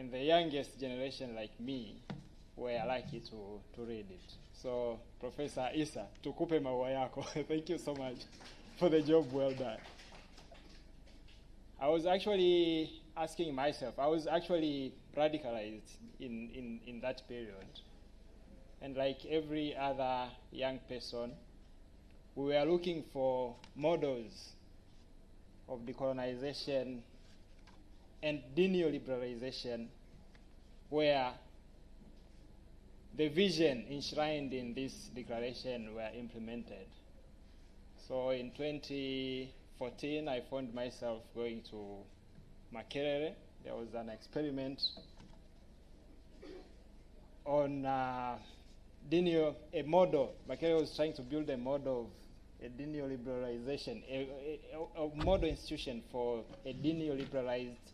and the youngest generation like me were lucky to read it. So, Professor Isa, tukupe maua yako. Thank you so much for the job well done. I was actually asking myself, I was actually radicalized in that period. And like every other young person, we were looking for models of decolonization and neoliberalization where the vision enshrined in this declaration were implemented. So in 2014, I found myself going to Makerere. There was an experiment on a model. Bakari was trying to build a model of a deneoliberalization, a model institution for a deneoliberalized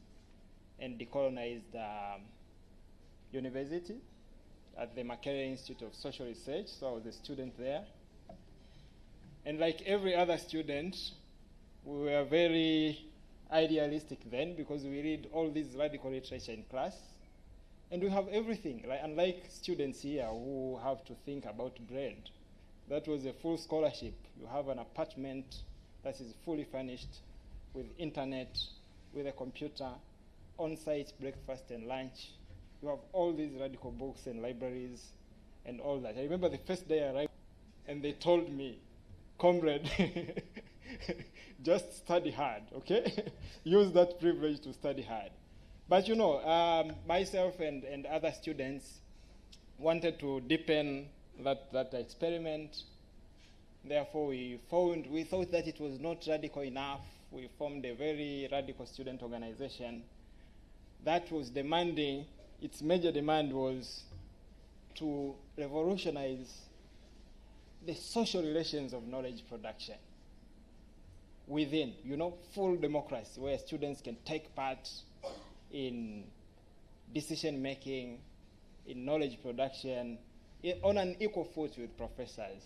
and decolonized university at the Makerere Institute of Social Research. So I was a student there. And like every other student, we were very idealistic then because we read all this radical literature in class. And we have everything, unlike students here who have to think about bread. That was a full scholarship. You have an apartment that is fully furnished with internet, with a computer, on-site breakfast and lunch. You have all these radical books and libraries and all that. I remember the first day I arrived and they told me, comrade, just study hard, okay? Use that privilege to study hard. But you know, myself and other students wanted to deepen that experiment. Therefore, we thought that it was not radical enough. We formed a very radical student organization that was demanding, its major demand was to revolutionize the social relations of knowledge production within, full democracy where students can take part in decision making, in knowledge production, on an equal foot with professors.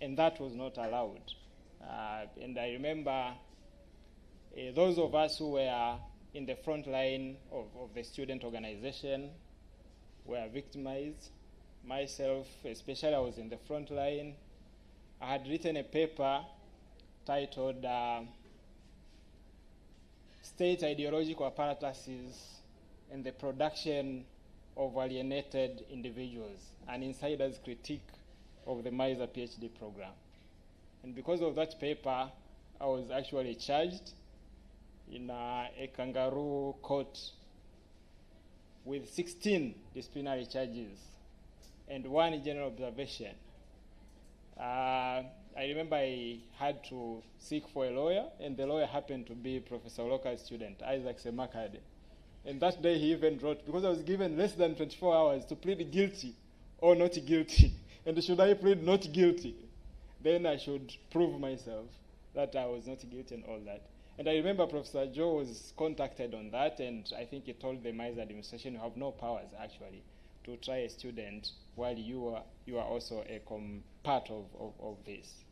And that was not allowed. And I remember those of us who were in the front line of the student organization were victimized. Myself, especially, I was in the front line. I had written a paper titled State Ideological Apparatuses and the Production of Alienated Individuals, an insider's critique of the MUASA PhD program. And because of that paper, I was actually charged in a kangaroo court with 16 disciplinary charges and 1 general observation. I remember I had to seek for a lawyer, and the lawyer happened to be Professor Oloka's student, Isaac Semakade. And that day he even wrote, because I was given less than 24 hours to plead guilty or not guilty, and should I plead not guilty, then I should prove myself that I was not guilty and all that. And I remember Professor Joe was contacted on that, and I think he told the MUASA administration, you have no powers, actually, to try a student while you are also a part of this.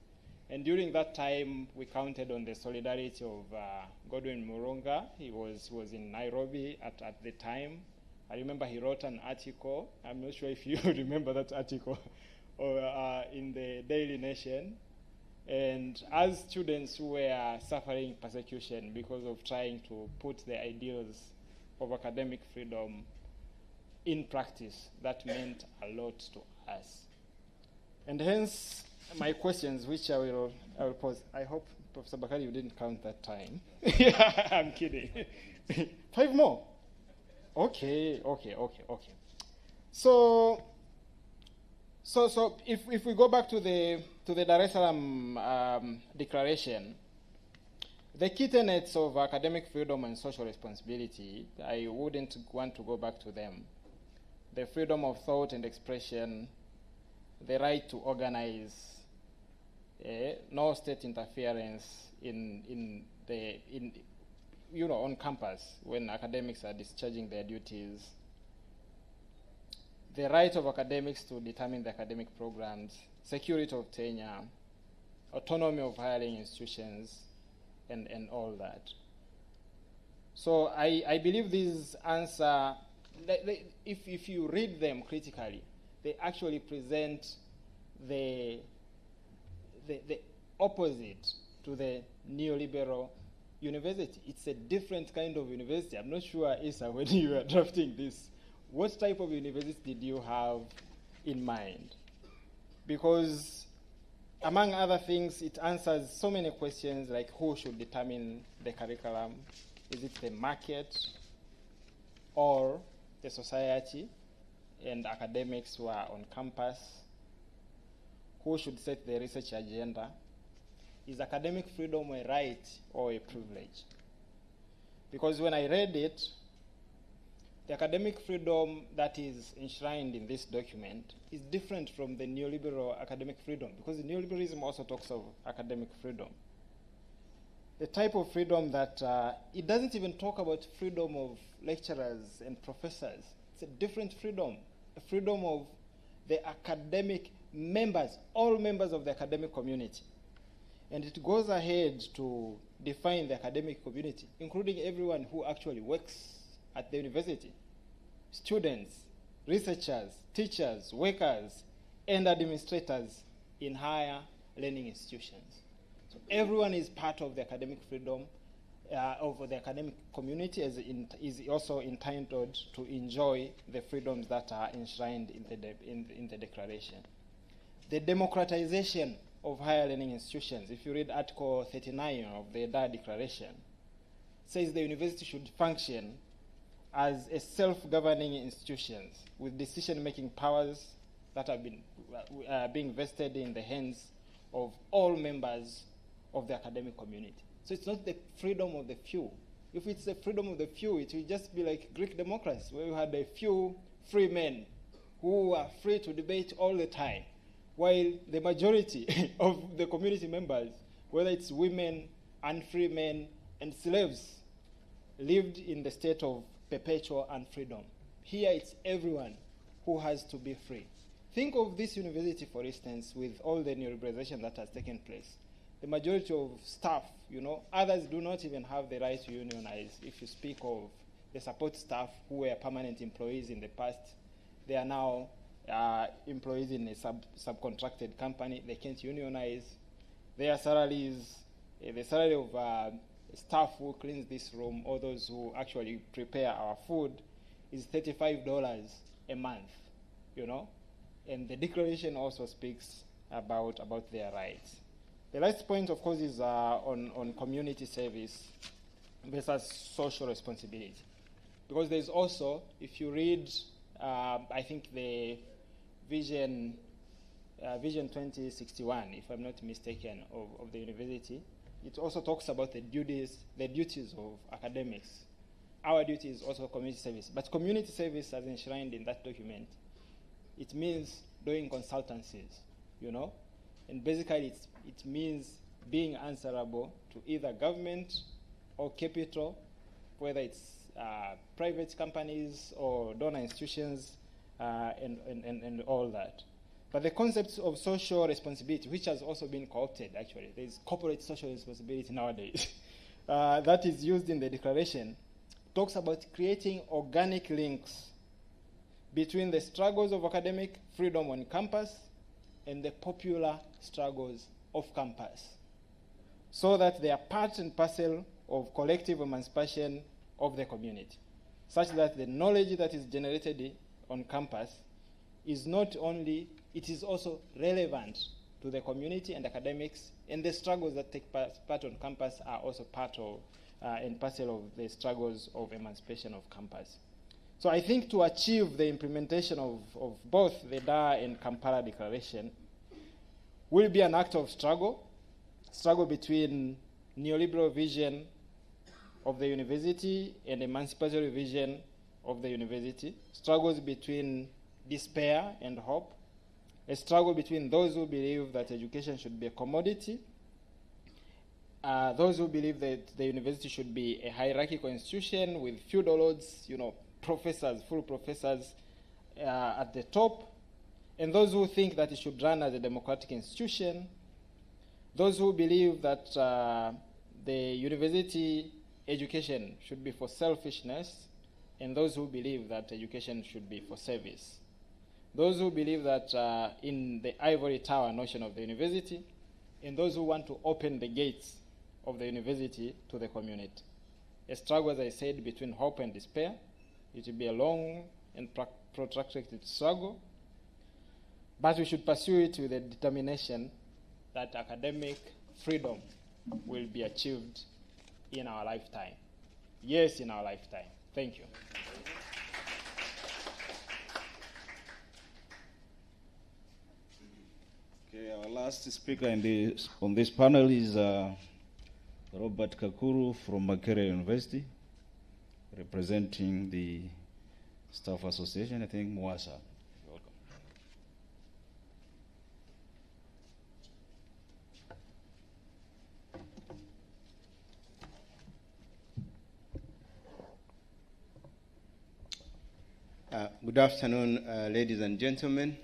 And during that time, we counted on the solidarity of Godwin Murunga. He was in Nairobi at the time. I remember he wrote an article. I'm not sure if you remember that article, in the Daily Nation. And as students who were suffering persecution because of trying to put the ideals of academic freedom in practice, that meant a lot to us. And hence, my questions, which I will pose. I hope, Professor Bakari, you didn't count that time. I'm kidding. 5 more. Okay. So if we go back to the Dar es Salaam Declaration, the key tenets of academic freedom and social responsibility, I wouldn't want to go back to them. The freedom of thought and expression, the right to organize, no state interference on campus when academics are discharging their duties, the right of academics to determine the academic programs, security of tenure, autonomy of hiring institutions, and all that. So I believe these answer, if you read them critically, they actually present the opposite to the neoliberal university. It's a different kind of university. I'm not sure, Isa, when you were drafting this, what type of university did you have in mind? Because among other things, it answers so many questions like who should determine the curriculum? Is it the market or the society and academics who are on campus? Who should set the research agenda? Is academic freedom a right or a privilege? Because when I read it, the academic freedom that is enshrined in this document is different from the neoliberal academic freedom, because the neoliberalism also talks of academic freedom. The type of freedom that, it doesn't even talk about freedom of lecturers and professors. It's a different freedom, a freedom of the academic members, all members of the academic community. And it goes ahead to define the academic community, including everyone who actually works at the university: students, researchers, teachers, workers, and administrators in higher learning institutions. So everyone is part of the academic freedom of the academic community, is also entitled to enjoy the freedoms that are enshrined in the declaration. The democratization of higher learning institutions, if you read Article 39 of the Ardhi Declaration, says the university should function as a self-governing institution with decision-making powers that have been being vested in the hands of all members of the academic community. So it's not the freedom of the few. If it's the freedom of the few, it will just be like Greek democracy, where you had a few free men who are free to debate all the time, while the majority of the community members, whether it's women, unfree men, and slaves, lived in the state of perpetual unfreedom. Here it's everyone who has to be free. Think of this university, for instance, with all the neoliberalization that has taken place. The majority of staff, others do not even have the right to unionize. If you speak of the support staff who were permanent employees in the past, they are now employees in a subcontracted company. They can't unionize. Their salaries, the salary of staff who cleans this room, or those who actually prepare our food, is $35 a month, And the declaration also speaks about their rights. The last point, of course, is on community service versus social responsibility. Because there's also, if you read, I think the Vision 2061, if I'm not mistaken, of the university, it also talks about the duties of academics. Our duty is also community service. But community service, as enshrined in that document, it means doing consultancies, And basically it means being answerable to either government or capital, whether it's private companies or donor institutions and all that. But the concept of social responsibility, which has also been co-opted, actually, there's corporate social responsibility nowadays, that is used in the declaration, talks about creating organic links between the struggles of academic freedom on campus and the popular struggles off campus, so that they are part and parcel of collective emancipation of the community, such that the knowledge that is generated on campus is not only, it is also relevant to the community and academics, and the struggles that take part on campus are also part of and parcel of the struggles of emancipation of campus. So I think to achieve the implementation of both the Dar and Kampala Declaration will be an act of struggle between neoliberal vision of the university and emancipatory vision of the university, struggles between despair and hope, a struggle between those who believe that education should be a commodity, those who believe that the university should be a hierarchical institution with feudal lords, professors, full professors at the top, and those who think that it should run as a democratic institution, those who believe that the university education should be for selfishness, and those who believe that education should be for service. Those who believe that in the ivory tower notion of the university, and those who want to open the gates of the university to the community. A struggle, as I said, between hope and despair. It will be a long and protracted struggle, but we should pursue it with a determination that academic freedom will be achieved in our lifetime. Yes, in our lifetime. Thank you. Okay, our last speaker on this panel is Robert Kakuru from Makerere University, representing the Staff Association, I think MUASA. Welcome. Good afternoon, ladies and gentlemen.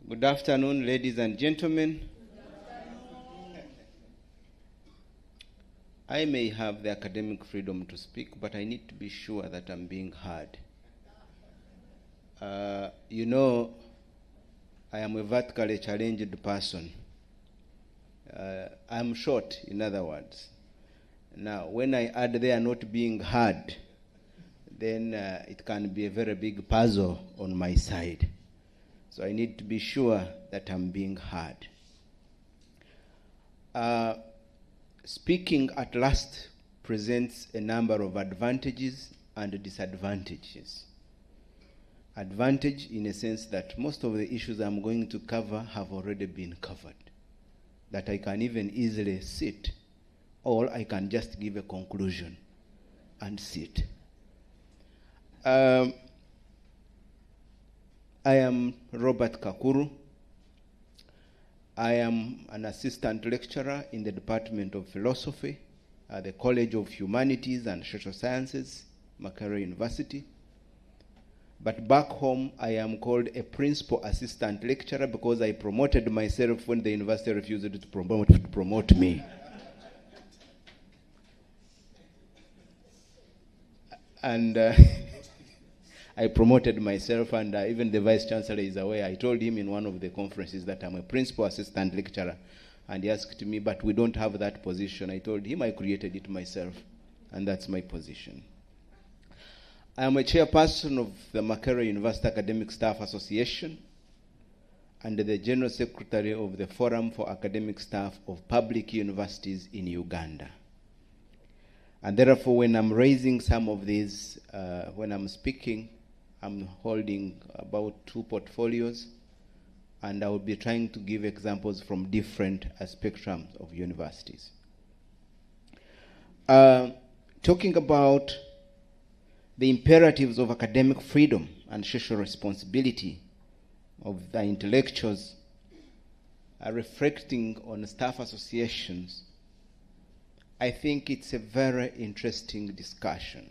Good afternoon, ladies and gentlemen. I may have the academic freedom to speak, but I need to be sure that I'm being heard. You know, I am a vertically challenged person. I'm short, in other words. Now, when I add there not being heard, then it can be a very big puzzle on my side. So I need to be sure that I'm being heard. Speaking at last presents a number of advantages and disadvantages. Advantage in a sense that most of the issues I'm going to cover have already been covered. That I can even easily sit, or I can just give a conclusion and sit. I am Robert Kakuru. I am an assistant lecturer in the Department of Philosophy at the College of Humanities and Social Sciences, Makerere University. But back home, I am called a principal assistant lecturer because I promoted myself when the university refused to promote me. And I promoted myself, and even the Vice Chancellor is aware. I told him in one of the conferences that I'm a principal assistant lecturer, and he asked me, but we don't have that position. I told him I created it myself, and that's my position. I am a chairperson of the Makerere University Academic Staff Association and the General Secretary of the Forum for Academic Staff of Public Universities in Uganda. And therefore, when I'm raising some of these, when I'm speaking, I'm holding about 2 portfolios, and I will be trying to give examples from different spectrums of universities. Talking about the imperatives of academic freedom and social responsibility of the intellectuals, reflecting on staff associations, I think it's a very interesting discussion.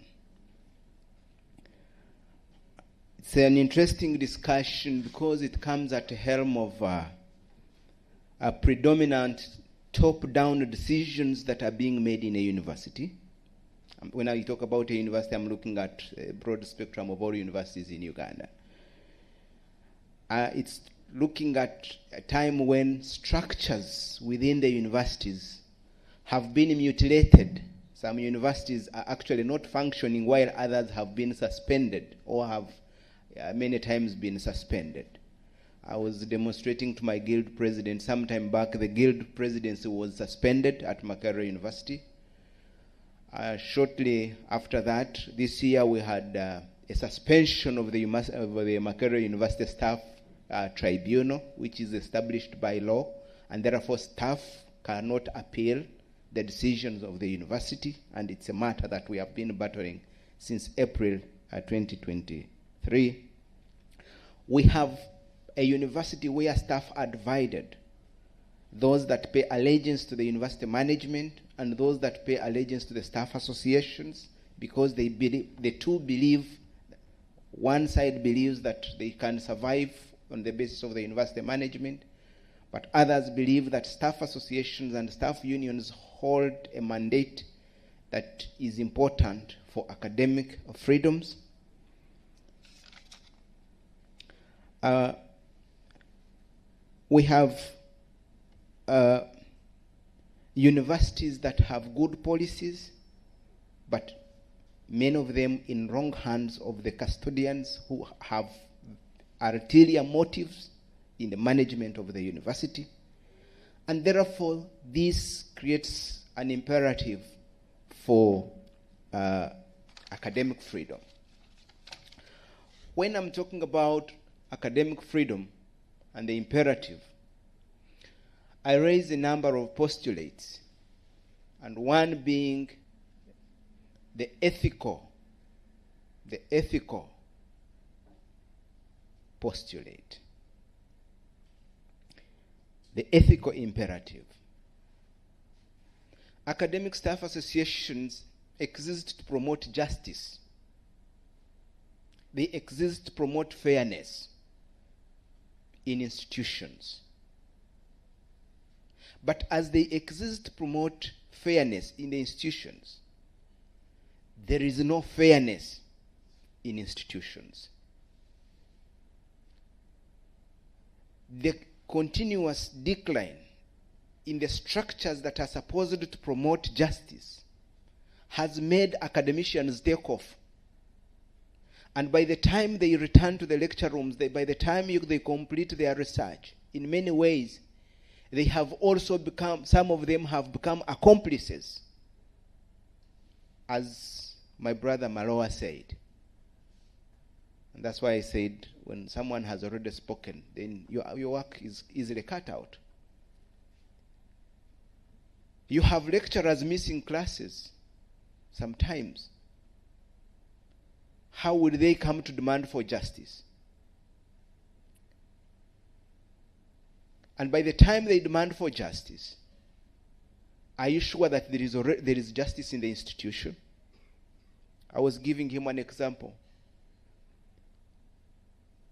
It's an interesting discussion because it comes at the helm of a predominant top-down decisions that are being made in a university. When I talk about a university, I'm looking at a broad spectrum of all universities in Uganda. It's looking at a time when structures within the universities have been mutilated. Some universities are actually not functioning while others have been suspended or have many times been suspended. I was demonstrating to my guild president sometime back. The guild presidency was suspended at Makerere University. Shortly after that, this year we had a suspension of the Makerere University Staff Tribunal, which is established by law, and therefore staff cannot appeal the decisions of the university, and it's a matter that we have been battling since April 2023. We have a university where staff are divided. Those that pay allegiance to the university management and those that pay allegiance to the staff associations, because they two believe, one side believes that they can survive on the basis of the university management, But others believe that staff associations and staff unions hold a mandate that is important for academic freedoms. We have universities that have good policies, but many of them in wrong hands of the custodians who have ulterior motives in the management of the university. And therefore, this creates an imperative for academic freedom. When I'm talking about academic freedom and the imperative, I raise a number of postulates, and one being the ethical postulate, the ethical imperative. Academic staff associations exist to promote justice. They exist to promote fairness in institutions. But as they exist to promote fairness in the institutions, there is no fairness in institutions. The continuous decline in the structures that are supposed to promote justice has made academicians take off. And by the time they return to the lecture rooms, by the time they complete their research, in many ways, they have also become, some of them have become accomplices. As my brother Maloa said. And that's why I said, when someone has already spoken, then your work is easily cut out. You have lecturers missing classes sometimes. How would they come to demand for justice? And by the time they demand for justice, are you sure that there is justice in the institution? I was giving him an example.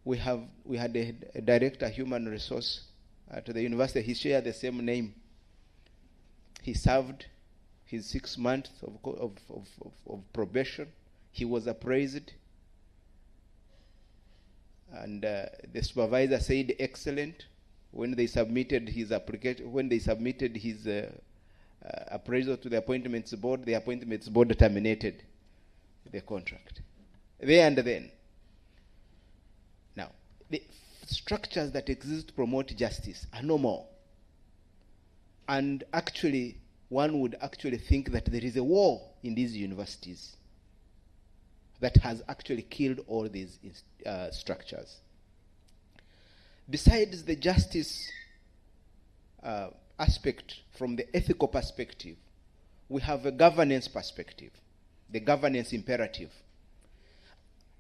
We had a director, human resource, to the university. He shared the same name. He served his 6 months of probation. He was appraised, and the supervisor said excellent. When they submitted his application, when they submitted his appraisal to the appointments board terminated the contract. There and then. Now, the structures that exist to promote justice are no more. And actually, one would actually think that there is a war in these universities that has actually killed all these structures. Besides the justice aspect from the ethical perspective, we have a governance perspective, the governance imperative.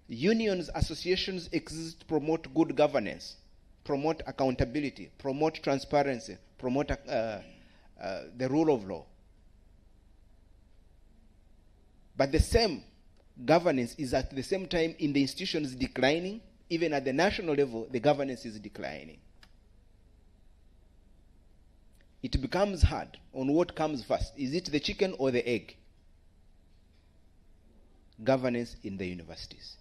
Unions, associations exist to promote good governance, promote accountability, promote transparency, promote the rule of law. But the same governance is at the same time in the institutions declining. Even at the national level, the governance is declining. It becomes hard on what comes first. Is it the chicken or the egg? Governance in the universities.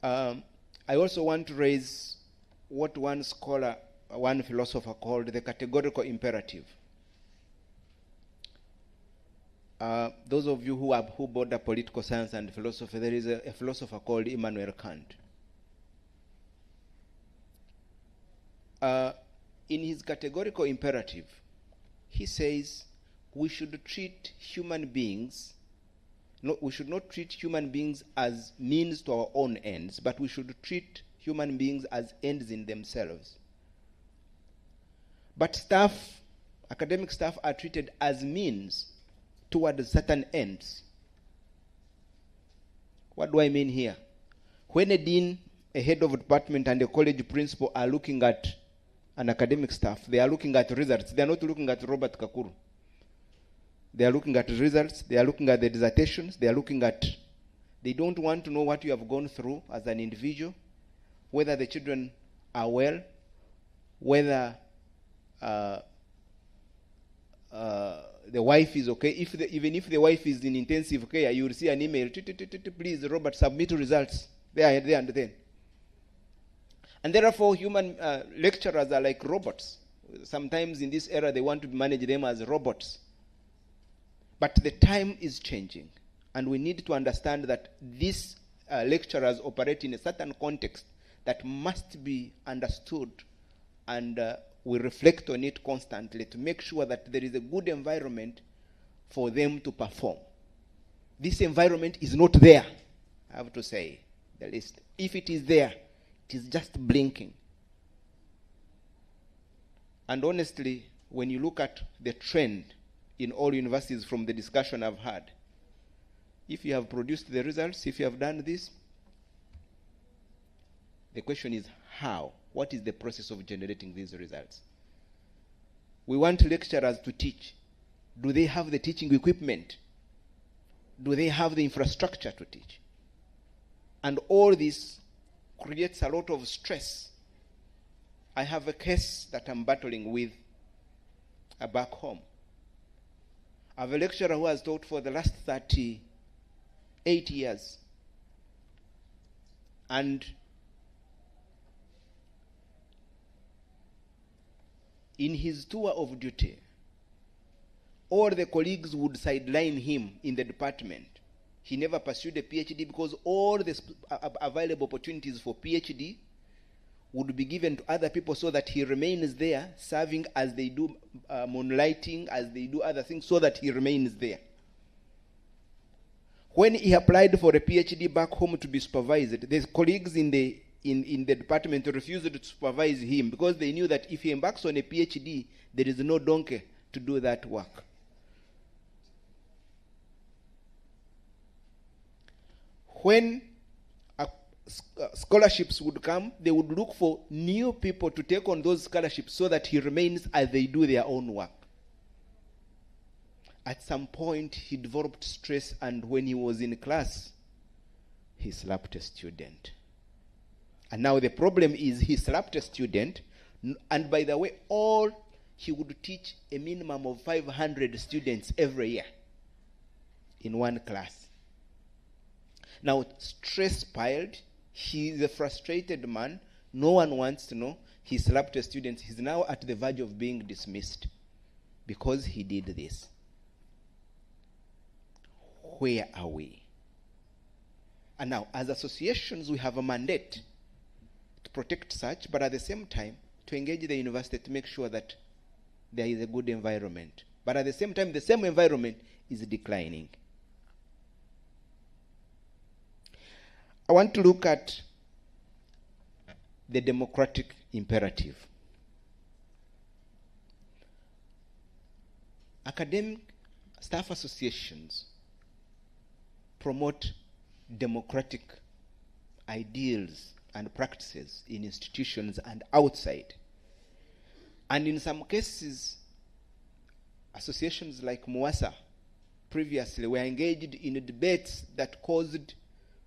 I also want to raise what one philosopher called the categorical imperative. Those of you who border political science and philosophy, there is a philosopher called Immanuel Kant. In his categorical imperative, he says we should not treat human beings as means to our own ends, but we should treat human beings as ends in themselves. But academic staff are treated as means toward certain ends. What do I mean here? When a dean, a head of a department, and a college principal are looking at an academic staff, they are looking at results. They are not looking at Robert Kakuru. They are looking at results. They are looking at the dissertations. They are looking at They don't want to know what you have gone through as an individual, whether the children are well, whether the wife is okay. Even if the wife is in intensive care, you will see an email, please, Robert, submit results. There and then. And therefore, human lecturers are like robots. Sometimes in this era, they want to manage them as robots. But the time is changing. And we need to understand that these lecturers operate in a certain context that must be understood, and we reflect on it constantly to make sure that there is a good environment for them to perform. This environment is not there, I have to say the least. If it is there, it is just blinking. And honestly, when you look at the trend in all universities from the discussion I've had, if you have produced the results, if you have done this, the question is how? What is the process of generating these results? We want lecturers to teach. Do they have the teaching equipment? Do they have the infrastructure to teach? And all this creates a lot of stress. I have a case that I'm battling with back home. I have a lecturer who has taught for the last 38 years. And in his tour of duty, all the colleagues would sideline him in the department. He never pursued a PhD because all the available opportunities for PhD would be given to other people so that he remains there, serving as they do moonlighting, as they do other things, so that he remains there. When he applied for a PhD back home to be supervised, the colleagues in the department refused to supervise him because they knew that if he embarks on a PhD, there is no donkey to do that work. When scholarships would come, they would look for new people to take on those scholarships so that he remains as they do their own work. At some point, he developed stress, and when he was in class, he slapped a student. And now the problem is he slapped a student, and by the way, he would teach a minimum of 500 students every year in one class. Now, stress piled. He is a frustrated man. No one wants to know. He slapped a student. He's now at the verge of being dismissed because he did this. Where are we? And now, as associations, we have a mandate to protect such, but at the same time, to engage the university to make sure that there is a good environment. But at the same time, the same environment is declining. I want to look at the democratic imperative. Academic staff associations promote democratic ideals and practices in institutions and outside. And in some cases, associations like MUASA previously were engaged in debates that caused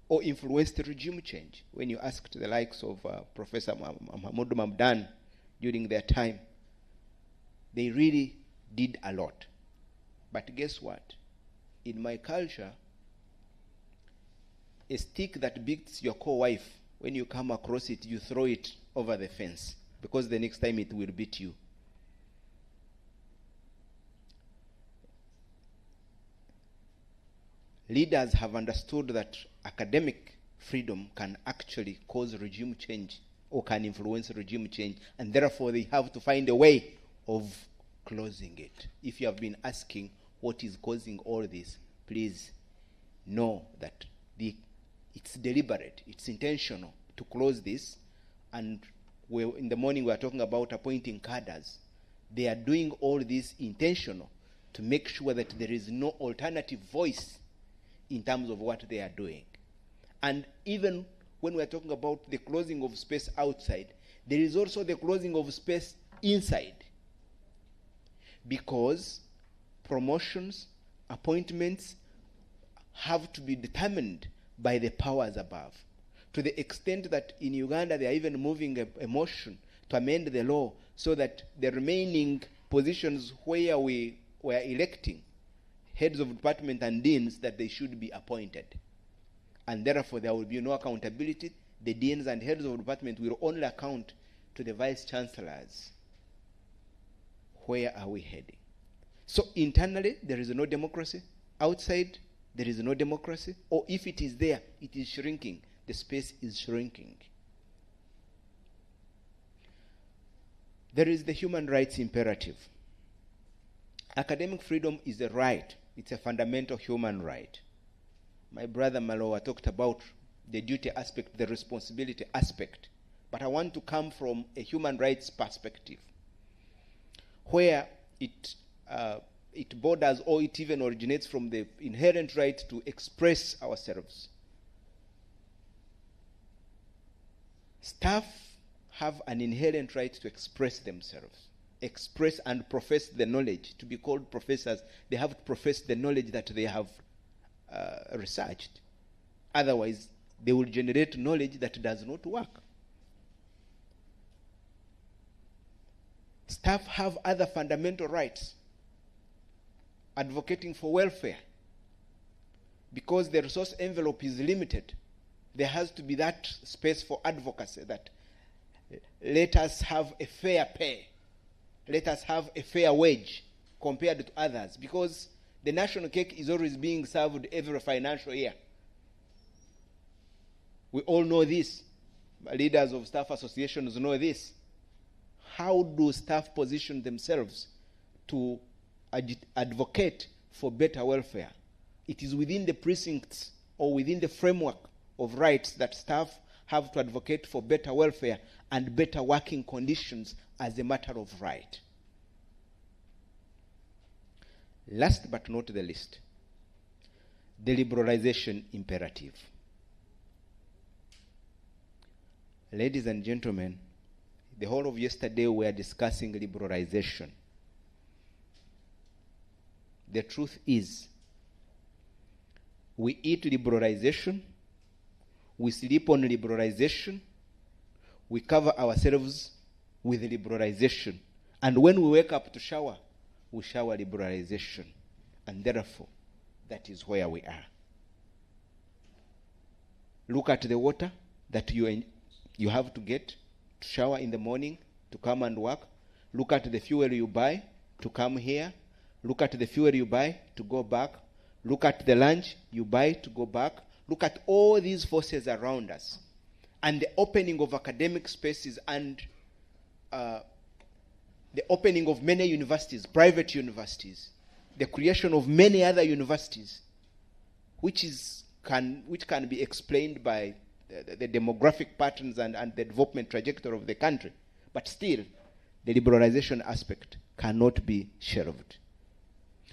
or influenced regime change. When you asked the likes of Professor Mohamed during their time, they really did a lot. But guess what? In my culture, a stick that beats your co-wife, when you come across it, you throw it over the fence, because the next time it will beat you. Leaders have understood that academic freedom can actually cause regime change or can influence regime change, and therefore they have to find a way of closing it. If you have been asking what is causing all this, please know that it's deliberate, it's intentional to close this. And in the morning we are talking about appointing cadres. They are doing all this intentional to make sure that there is no alternative voice in terms of what they are doing. And even when we are talking about the closing of space outside, there is also the closing of space inside. Because promotions, appointments have to be determined by the powers above. To the extent that in Uganda they are even moving a motion to amend the law so that the remaining positions where we were electing heads of department and deans, that they should be appointed. And therefore there will be no accountability. The deans and heads of department will only account to the vice chancellors. Where are we heading? So internally there is no democracy. Outside there is no democracy. Or if it is there, it is shrinking. The space is shrinking. There is the human rights imperative. Academic freedom is a right. It's a fundamental human right. My brother Malowa talked about the duty aspect, the responsibility aspect. But I want to come from a human rights perspective, where it borders or it even originates from the inherent right to express ourselves. Staff have an inherent right to express themselves, express and profess the knowledge. To be called professors, they have to profess the knowledge that they have researched. Otherwise, they will generate knowledge that does not work. Staff have other fundamental rights, advocating for welfare. Because the resource envelope is limited, there has to be that space for advocacy, that let us have a fair pay, let us have a fair wage compared to others, because the national cake is always being served every financial year. We all know this. Leaders of staff associations know this. How do staff position themselves to advocate for better welfare? It is within the precincts or within the framework of rights that staff have to advocate for better welfare and better working conditions as a matter of right. Last but not the least, the liberalization imperative. Ladies and gentlemen, the whole of yesterday we were discussing liberalization. The truth is, we eat liberalization, we sleep on liberalization, we cover ourselves with liberalization, and when we wake up to shower, we shower liberalization. And therefore, that is where we are. Look at the water that you have to get to shower in the morning, to come and work. Look at the fuel you buy to come here. Look at the fuel you buy to go back. Look at the lunch you buy to go back. Look at all these forces around us. And the opening of academic spaces and the opening of many universities, private universities, the creation of many other universities, which can be explained by the demographic patterns and the development trajectory of the country. But still, the liberalization aspect cannot be shelved.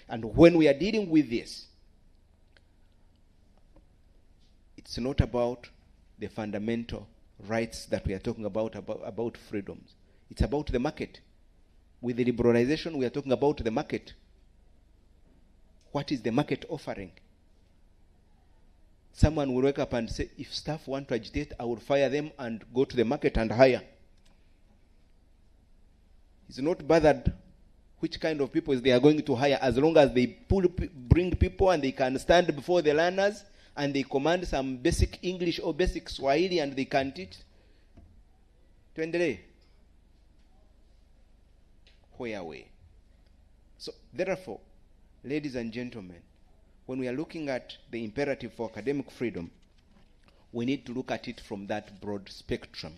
And when we are dealing with this, it's not about the fundamental rights that we are talking about freedoms. It's about the market. With the liberalization, we are talking about the market. What is the market offering? Someone will wake up and say, if staff want to agitate, I will fire them and go to the market and hire. He's not bothered which kind of people they are going to hire, as long as they bring people and they can stand before the learners and they command some basic English or basic Swahili and they can teach. Tuendelee. Where are we? So therefore, ladies and gentlemen, when we are looking at the imperative for academic freedom, we need to look at it from that broad spectrum.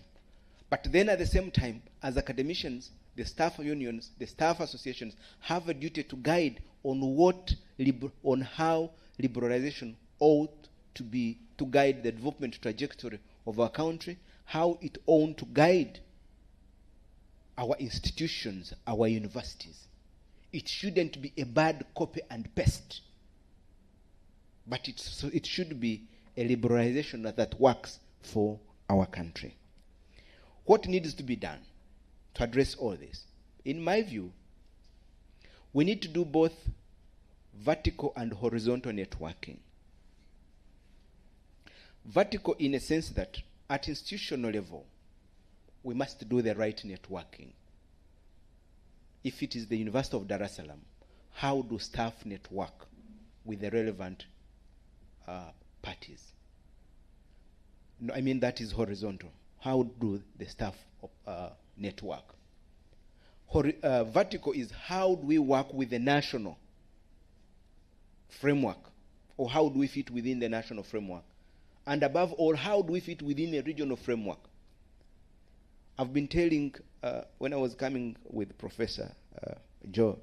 But then at the same time, as academicians, the staff unions, the staff associations have a duty to guide on how liberalization ought to be, to guide the development trajectory of our country, how it ought to guide our institutions, our universities. It shouldn't be a bad copy and paste, but it should be a liberalization that works for our country. What needs to be done to address all this? In my view, we need to do both vertical and horizontal networking. Vertical in a sense that at institutional level, we must do the right networking. If it is the University of Dar es Salaam, how do staff network with the relevant parties? No, I mean that is horizontal. How do the staff network? Vertical is how do we work with the national framework, or how do we fit within the national framework? And above all, how do we fit within a regional framework? I've been telling, when I was coming with Professor Joe,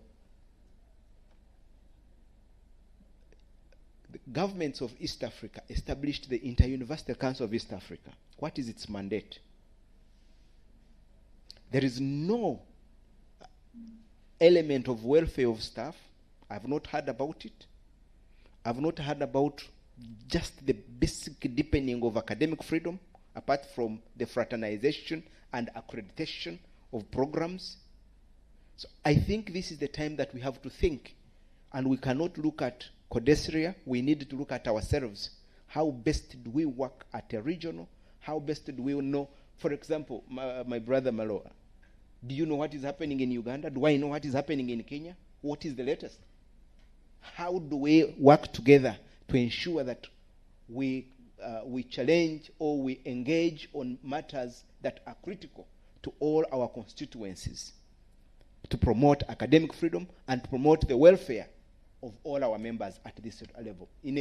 the governments of East Africa established the Inter-University Council of East Africa. What is its mandate? There is no element of welfare of staff. I've not heard about it. I've not heard about just the basic deepening of academic freedom, apart from the fraternization and accreditation of programs. So I think this is the time that we have to think, and we cannot look at Codesria. We need to look at ourselves. How best do we work at a regional? How best do we know? For example, my brother Maloa, do you know what is happening in Uganda? Do I know what is happening in Kenya? What is the latest? How do we work together to ensure that we challenge or we engage on matters that are critical to all our constituencies, to promote academic freedom and to promote the welfare of all our members at this level? And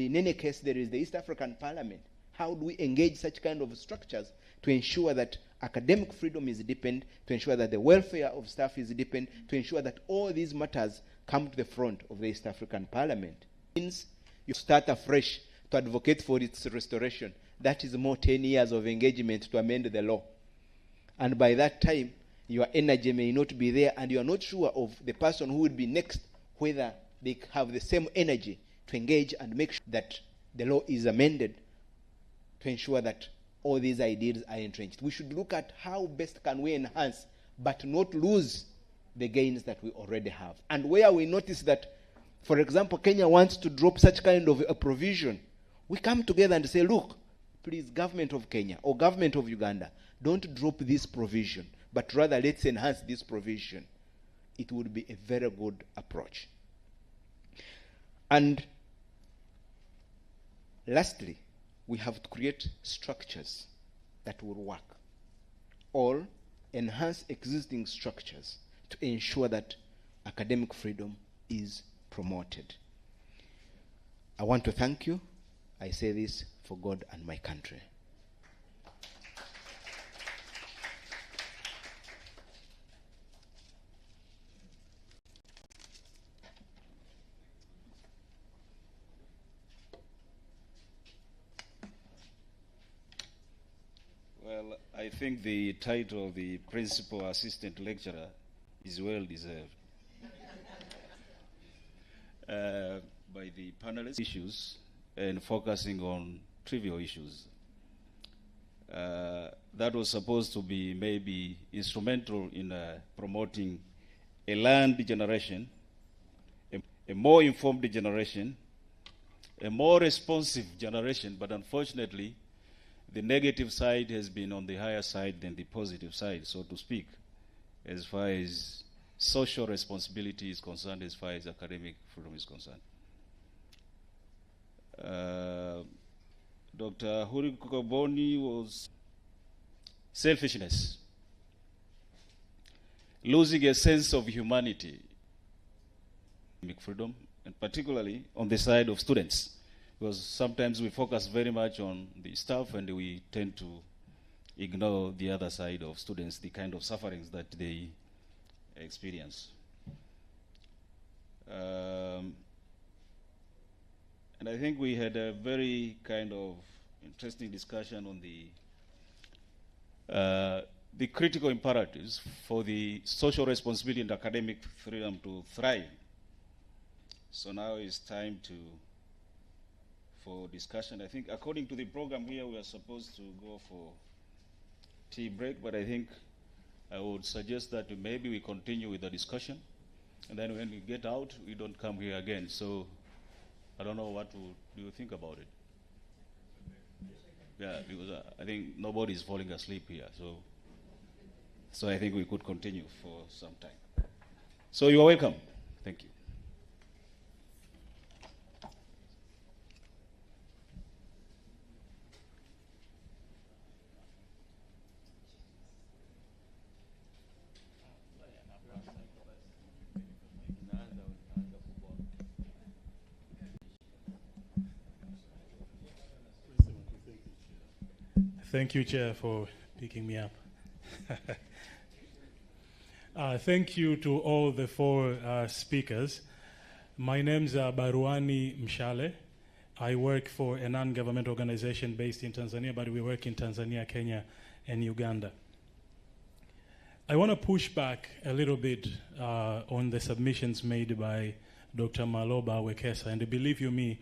in any case, there is the East African Parliament. How do we engage such kind of structures to ensure that academic freedom is deepened, to ensure that the welfare of staff is deepened, to ensure that all these matters come to the front of the East African Parliament? Means you start afresh to advocate for its restoration. That is more 10 years of engagement to amend the law. And by that time, your energy may not be there, and you are not sure of the person who will be next, whether they have the same energy to engage and make sure that the law is amended to ensure that all these ideas are entrenched. We should look at how best can we enhance, but not lose the gains that we already have. And where we notice that, for example, Kenya wants to drop such kind of a provision, we come together and say, look, please, government of Kenya or government of Uganda, don't drop this provision, but rather let's enhance this provision. It would be a very good approach. And lastly, we have to create structures that will work, or enhance existing structures to ensure that academic freedom is promoted. I want to thank you. I say this for God and my country. Well, I think the title of the principal assistant lecturer is well deserved by the panelists. Issues and focusing on trivial issues. That was supposed to be maybe instrumental in promoting a learned generation, a more informed generation, a more responsive generation, but unfortunately, the negative side has been on the higher side than the positive side, so to speak, as far as social responsibility is concerned, as far as academic freedom is concerned. Dr. Horicubony was selfishness, losing a sense of humanity, academic freedom, and particularly on the side of students, because sometimes we focus very much on the staff and we tend to ignore the other side of students, the kind of sufferings that they experience. And I think we had a very kind of interesting discussion on the critical imperatives for the social responsibility and academic freedom to thrive. So now it's time for discussion. I think according to the program here, we are supposed to go for tea break, but I think I would suggest that maybe we continue with the discussion, and then when we get out, we don't come here again. So I don't know, what do you think about it? Yeah, because I think nobody is falling asleep here, so I think we could continue for some time. So you are welcome. Thank you. Thank you, Chair, for picking me up. Thank you to all the four speakers. My name's Baruani Mshale. I work for a non-government organization based in Tanzania, but we work in Tanzania, Kenya, and Uganda. I want to push back a little bit on the submissions made by Dr. Maloba Wekesa. And believe you me,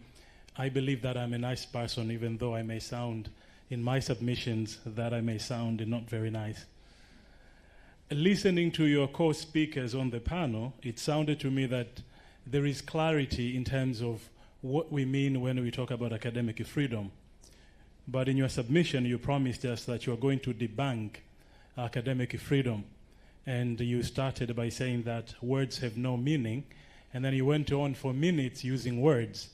I believe that I'm a nice person, even though I may sound in my submissions that I may sound not very nice. Listening to your co-speakers on the panel, it sounded to me that there is clarity in terms of what we mean when we talk about academic freedom. But in your submission, you promised us that you are going to debunk academic freedom. And you started by saying that words have no meaning, and then you went on for minutes using words.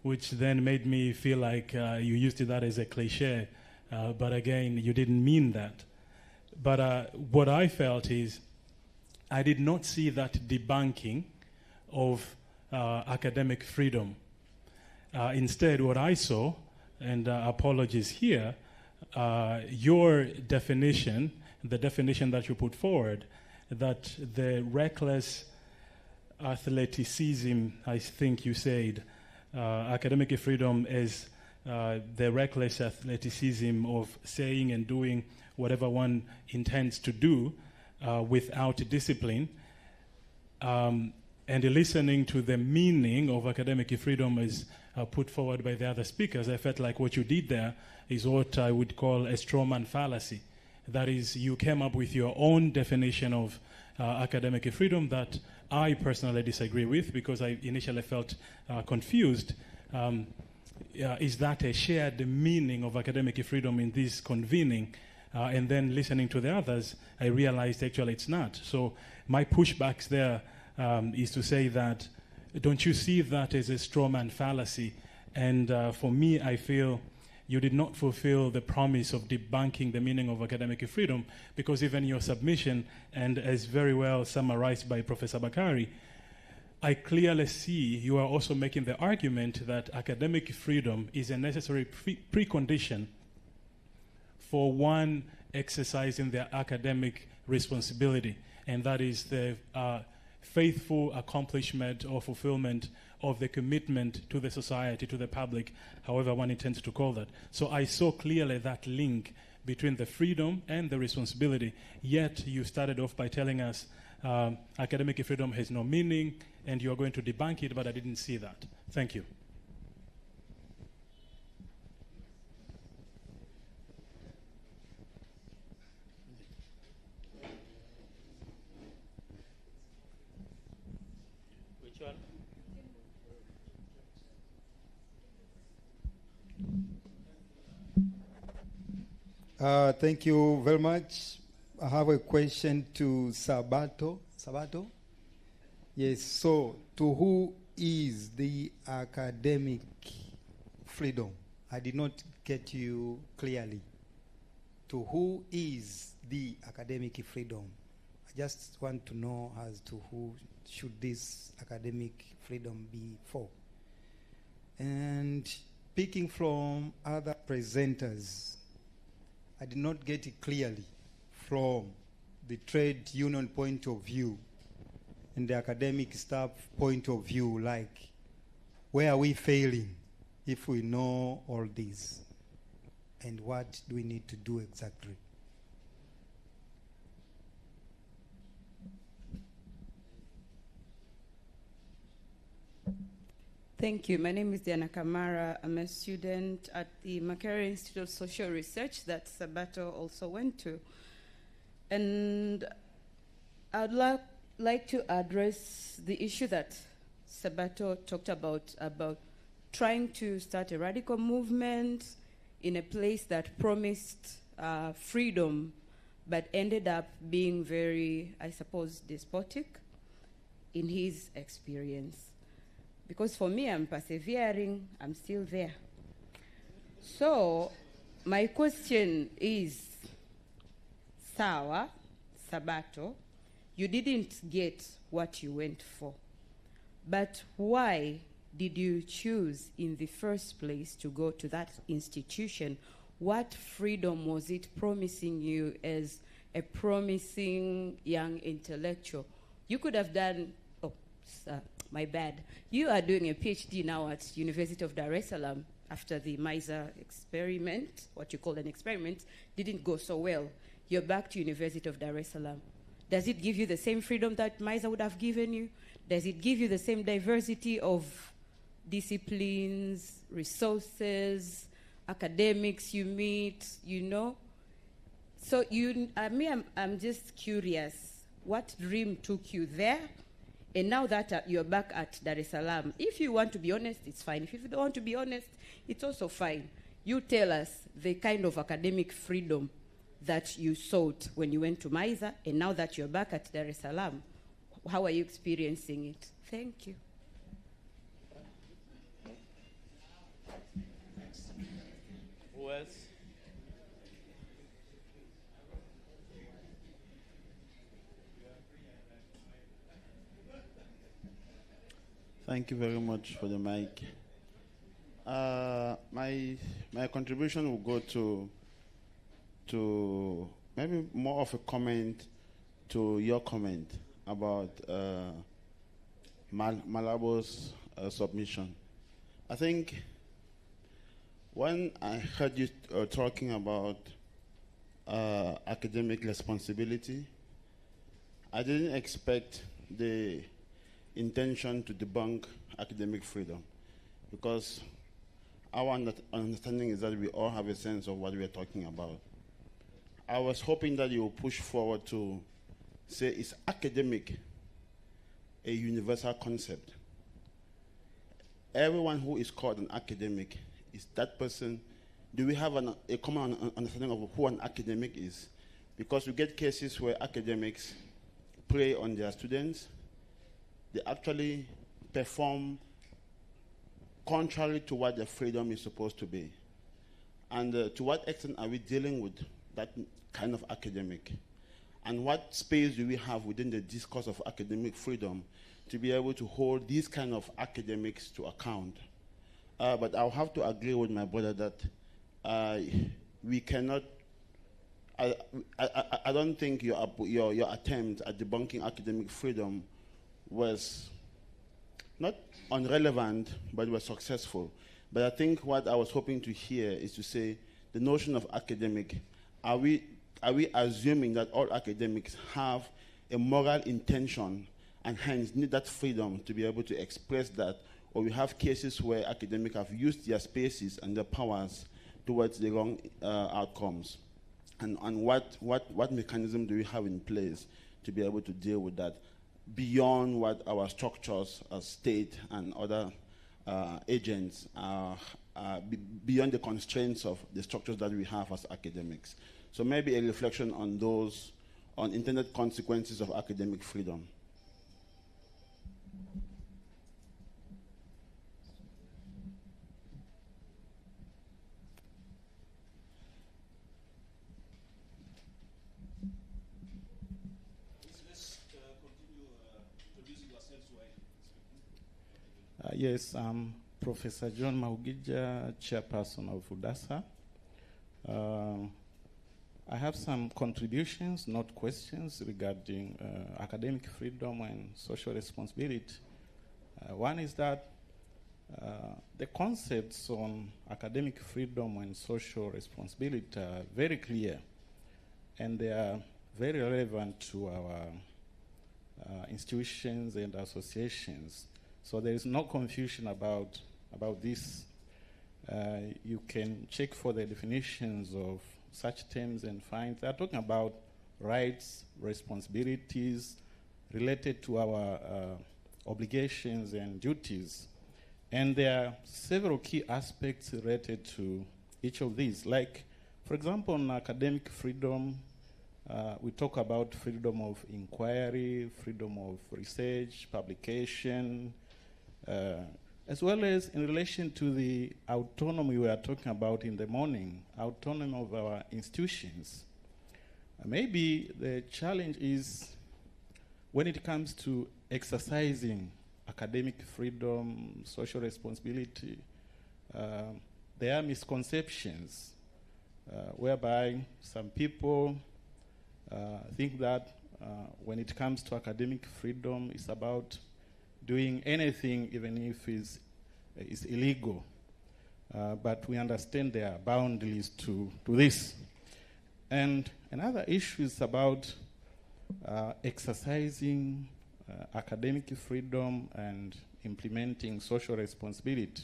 Which then made me feel like you used that as a cliche, but again, you didn't mean that. But what I felt is I did not see that debunking of academic freedom. Instead, what I saw, and apologies here, your definition, the definition that you put forward, that the reckless athleticism, I think you said, academic freedom is the reckless athleticism of saying and doing whatever one intends to do without discipline. And listening to the meaning of academic freedom as put forward by the other speakers, I felt like what you did there is what I would call a strawman fallacy. That is, you came up with your own definition of academic freedom that I personally disagree with, because I initially felt confused. Is that a shared meaning of academic freedom in this convening? And then listening to the others, I realized actually it's not. So my pushbacks there is to say that, don't you see that as a strawman fallacy? And for me, I feel you did not fulfill the promise of debunking the meaning of academic freedom, because even your submission, and as very well summarized by Professor Bakari, I clearly see you are also making the argument that academic freedom is a necessary precondition for one exercising their academic responsibility, and that is the faithful accomplishment or fulfillment of the commitment to the society, to the public, however one intends to call that. So I saw clearly that link between the freedom and the responsibility, yet you started off by telling us academic freedom has no meaning and you are going to debunk it, but I didn't see that. Thank you. Which one? Thank you very much. I have a question to Sabatho. Sabatho? Yes, so to who is the academic freedom? I did not get you clearly. To who is the academic freedom? I just want to know as to who should this academic freedom be for. And picking from other presenters, I did not get it clearly from the trade union point of view and the academic staff point of view, like where are we failing if we know all this? And what do we need to do exactly? Thank you. My name is Diana Kamara. I'm a student at the Makerere Institute of Social Research that Sabatho also went to. And I'd like to address the issue that Sabatho talked about trying to start a radical movement in a place that promised freedom, but ended up being very, I suppose, despotic in his experience. Because for me, I'm persevering, I'm still there. So, my question is, Sawa, Sabatho, you didn't get what you went for. But why did you choose in the first place to go to that institution? What freedom was it promising you as a promising young intellectual? You could have done, my bad. You are doing a PhD now at University of Dar es Salaam after the MUASA experiment, what you call an experiment, didn't go so well. You're back to University of Dar es Salaam. Does it give you the same freedom that MUASA would have given you? Does it give you the same diversity of disciplines, resources, academics you meet, you know? So I'm just curious, what dream took you there? And now that you're back at Dar es Salaam, if you want to be honest, it's fine. If you don't want to be honest, it's also fine. You tell us the kind of academic freedom that you sought when you went to MUASA, and now that you're back at Dar es Salaam, how are you experiencing it? Thank you. Who else? Thank you very much for the mic. My contribution will go to maybe more of a comment to your comment about Malabar's submission. I think when I heard you talking about academic responsibility, I didn't expect the intention to debunk academic freedom, because our understanding is that we all have a sense of what we are talking about. I was hoping that you will push forward to say, is academic a universal concept? Everyone who is called an academic, is that person, do we have a common understanding of who an academic is? Because we get cases where academics prey on their students. They actually perform contrary to what their freedom is supposed to be. And to what extent are we dealing with that kind of academic? And what space do we have within the discourse of academic freedom to be able to hold these kind of academics to account? But I'll have to agree with my brother that we cannot, I don't think your attempt at debunking academic freedom was not irrelevant, but was successful. But I think what I was hoping to hear is to say the notion of academic, are we assuming that all academics have a moral intention and hence need that freedom to be able to express that, or we have cases where academics have used their spaces and their powers towards the wrong outcomes? And what mechanism do we have in place to be able to deal with that beyond what our structures as state and other agents beyond the constraints of the structures that we have as academics? So maybe a reflection on those, on intended consequences of academic freedom. Yes, I'm Professor John Mahugija, chairperson of UDASA. I have some contributions, not questions, regarding academic freedom and social responsibility. One is that the concepts on academic freedom and social responsibility are very clear, and they are very relevant to our institutions and associations. So there is no confusion about this. You can check for the definitions of such terms and find they're talking about rights, responsibilities related to our obligations and duties. And there are several key aspects related to each of these. Like, for example, on academic freedom, we talk about freedom of inquiry, freedom of research, publication, as well as in relation to the autonomy we were talking about in the morning, autonomy of our institutions. Maybe the challenge is when it comes to exercising academic freedom, social responsibility, there are misconceptions whereby some people think that when it comes to academic freedom, it's about doing anything, even if it's illegal. But we understand there are boundaries to this. And another issue is about exercising academic freedom and implementing social responsibility.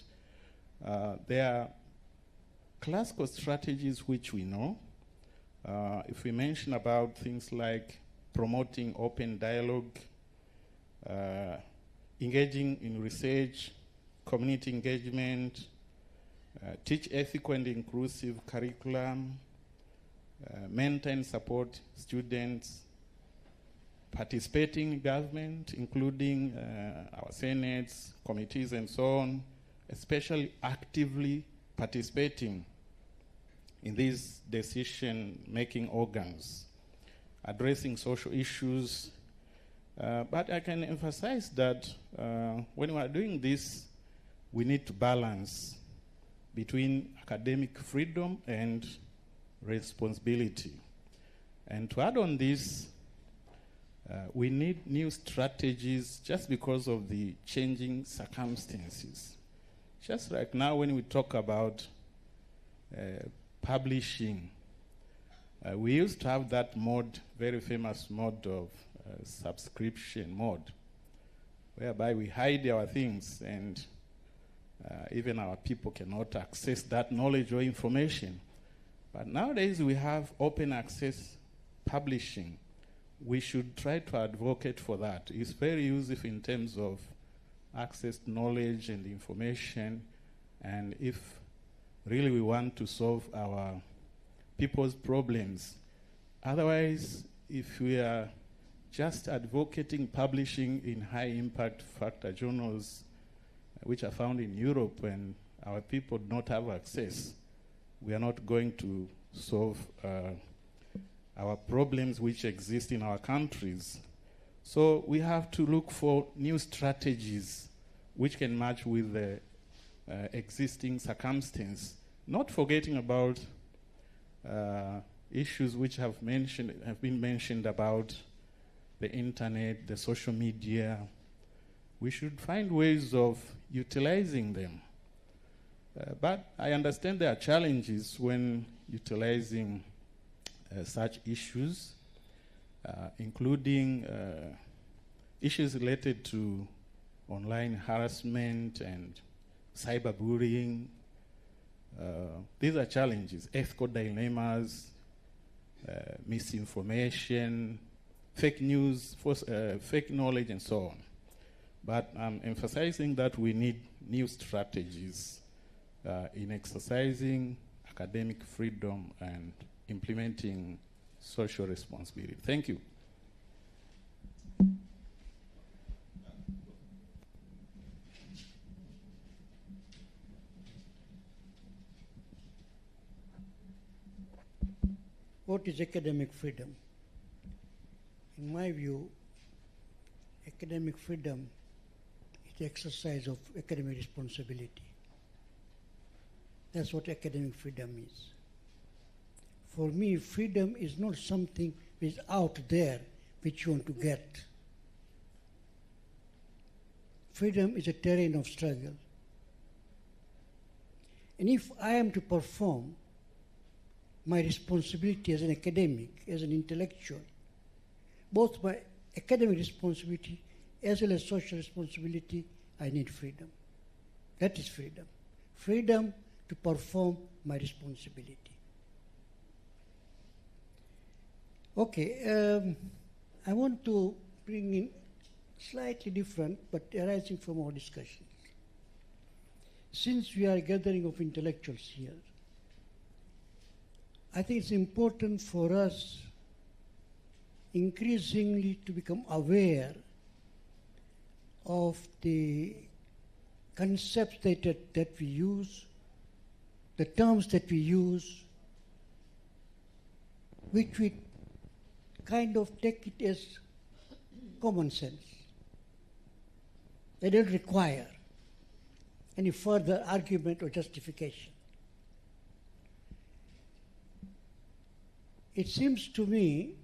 There are classical strategies which we know. If we mention about things like promoting open dialogue, engaging in research, community engagement, teach ethical and inclusive curriculum, mentor and support students, participating in government, including our senates, committees, and so on, especially actively participating in these decision-making organs, addressing social issues. But I can emphasize that when we are doing this, we need to balance between academic freedom and responsibility. And to add on this, we need new strategies just because of the changing circumstances. Just like now when we talk about publishing, we used to have that mode, very famous mode of subscription mode, whereby we hide our things and even our people cannot access that knowledge or information. But nowadays we have open access publishing. We should try to advocate for that. It's very useful in terms of access to knowledge and information, and if really we want to solve our people's problems. Otherwise, if we are just advocating publishing in high impact factor journals, which are found in Europe, and our people do not have access, we are not going to solve our problems which exist in our countries. So we have to look for new strategies which can match with the existing circumstance, not forgetting about issues which have been mentioned about the internet, the social media. We should find ways of utilizing them. But I understand there are challenges when utilizing such issues, including issues related to online harassment and cyberbullying. These are challenges, ethical dilemmas, misinformation, fake news, fake knowledge, and so on. But I'm emphasizing that we need new strategies in exercising academic freedom and implementing social responsibility. Thank you. What is academic freedom? In my view, academic freedom is the exercise of academic responsibility. That's what academic freedom is. For me, freedom is not something which is out there which you want to get. Freedom is a terrain of struggle. And if I am to perform my responsibility as an academic, as an intellectual, both my academic responsibility as well as social responsibility, I need freedom. That is freedom. Freedom to perform my responsibility. Okay, I want to bring in slightly different, but arising from our discussions. Since we are a gathering of intellectuals here, I think it's important for us increasingly to become aware of the concepts that we use, the terms that we use, which we kind of take it as common sense. They don't require any further argument or justification. It seems to me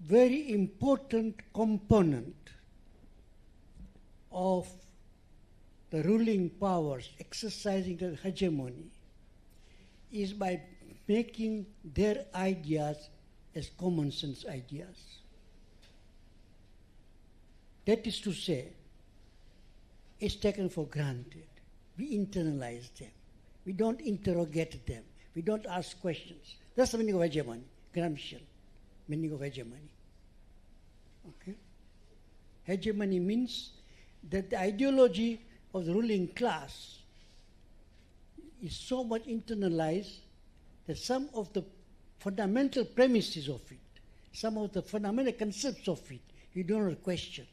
very important component of the ruling powers exercising their hegemony is by making their ideas as common sense ideas. That is to say, it's taken for granted. We internalize them. We don't interrogate them. We don't ask questions. That's the meaning of hegemony, Gramscian meaning of hegemony. Okay? Hegemony means that the ideology of the ruling class is so much internalized that some of the fundamental premises of it, some of the fundamental concepts of it, you don't question.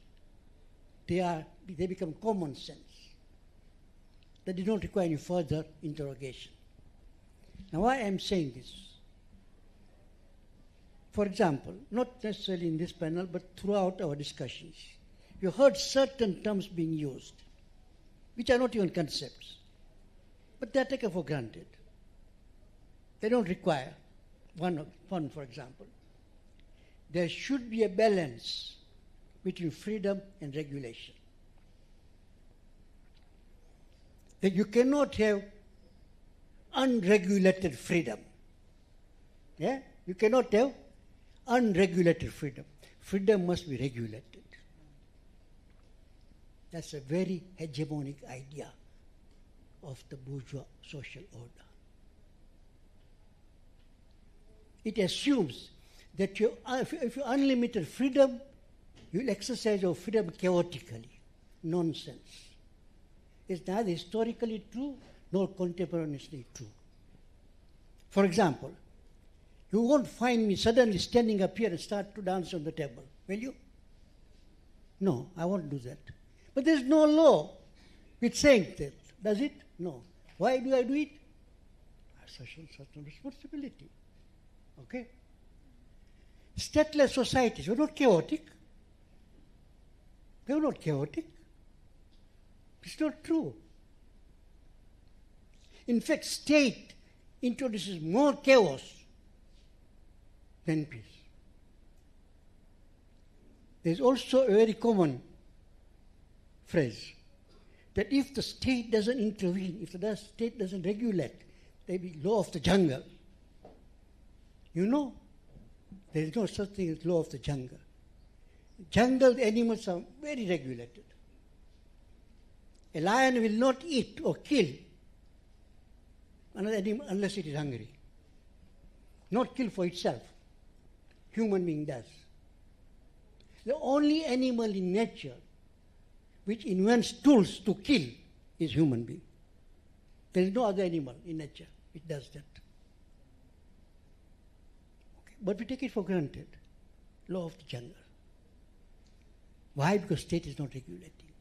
They become common sense. That they don't require any further interrogation. Now, why I am saying this? For example, not necessarily in this panel, but throughout our discussions, you heard certain terms being used, which are not even concepts, but they are taken for granted. They don't require one, for example. There should be a balance between freedom and regulation. That you cannot have unregulated freedom. Yeah? You cannot have unregulated freedom. Freedom must be regulated. That's a very hegemonic idea of the bourgeois social order. It assumes that if you have unlimited freedom, you will exercise your freedom chaotically. Nonsense. It's neither historically true nor contemporaneously true. For example, you won't find me suddenly standing up here and start to dance on the table, will you? No, I won't do that. But there's no law which saying that, does it? No. Why do I do it? I have certain responsibility. Okay? Stateless societies were not chaotic. They were not chaotic. It's not true. In fact, state introduces more chaos than peace. There's also a very common phrase that if the state doesn't intervene, if the state doesn't regulate, there will be law of the jungle. You know, there is no such thing as law of the jungle. Jungle animals are very regulated. A lion will not eat or kill another animal unless it is hungry. Not kill for itself. Human being does. The only animal in nature which invents tools to kill is human being. There is no other animal in nature which does that. Okay. But we take it for granted. Law of the jungle. Why? Because state is not regulating.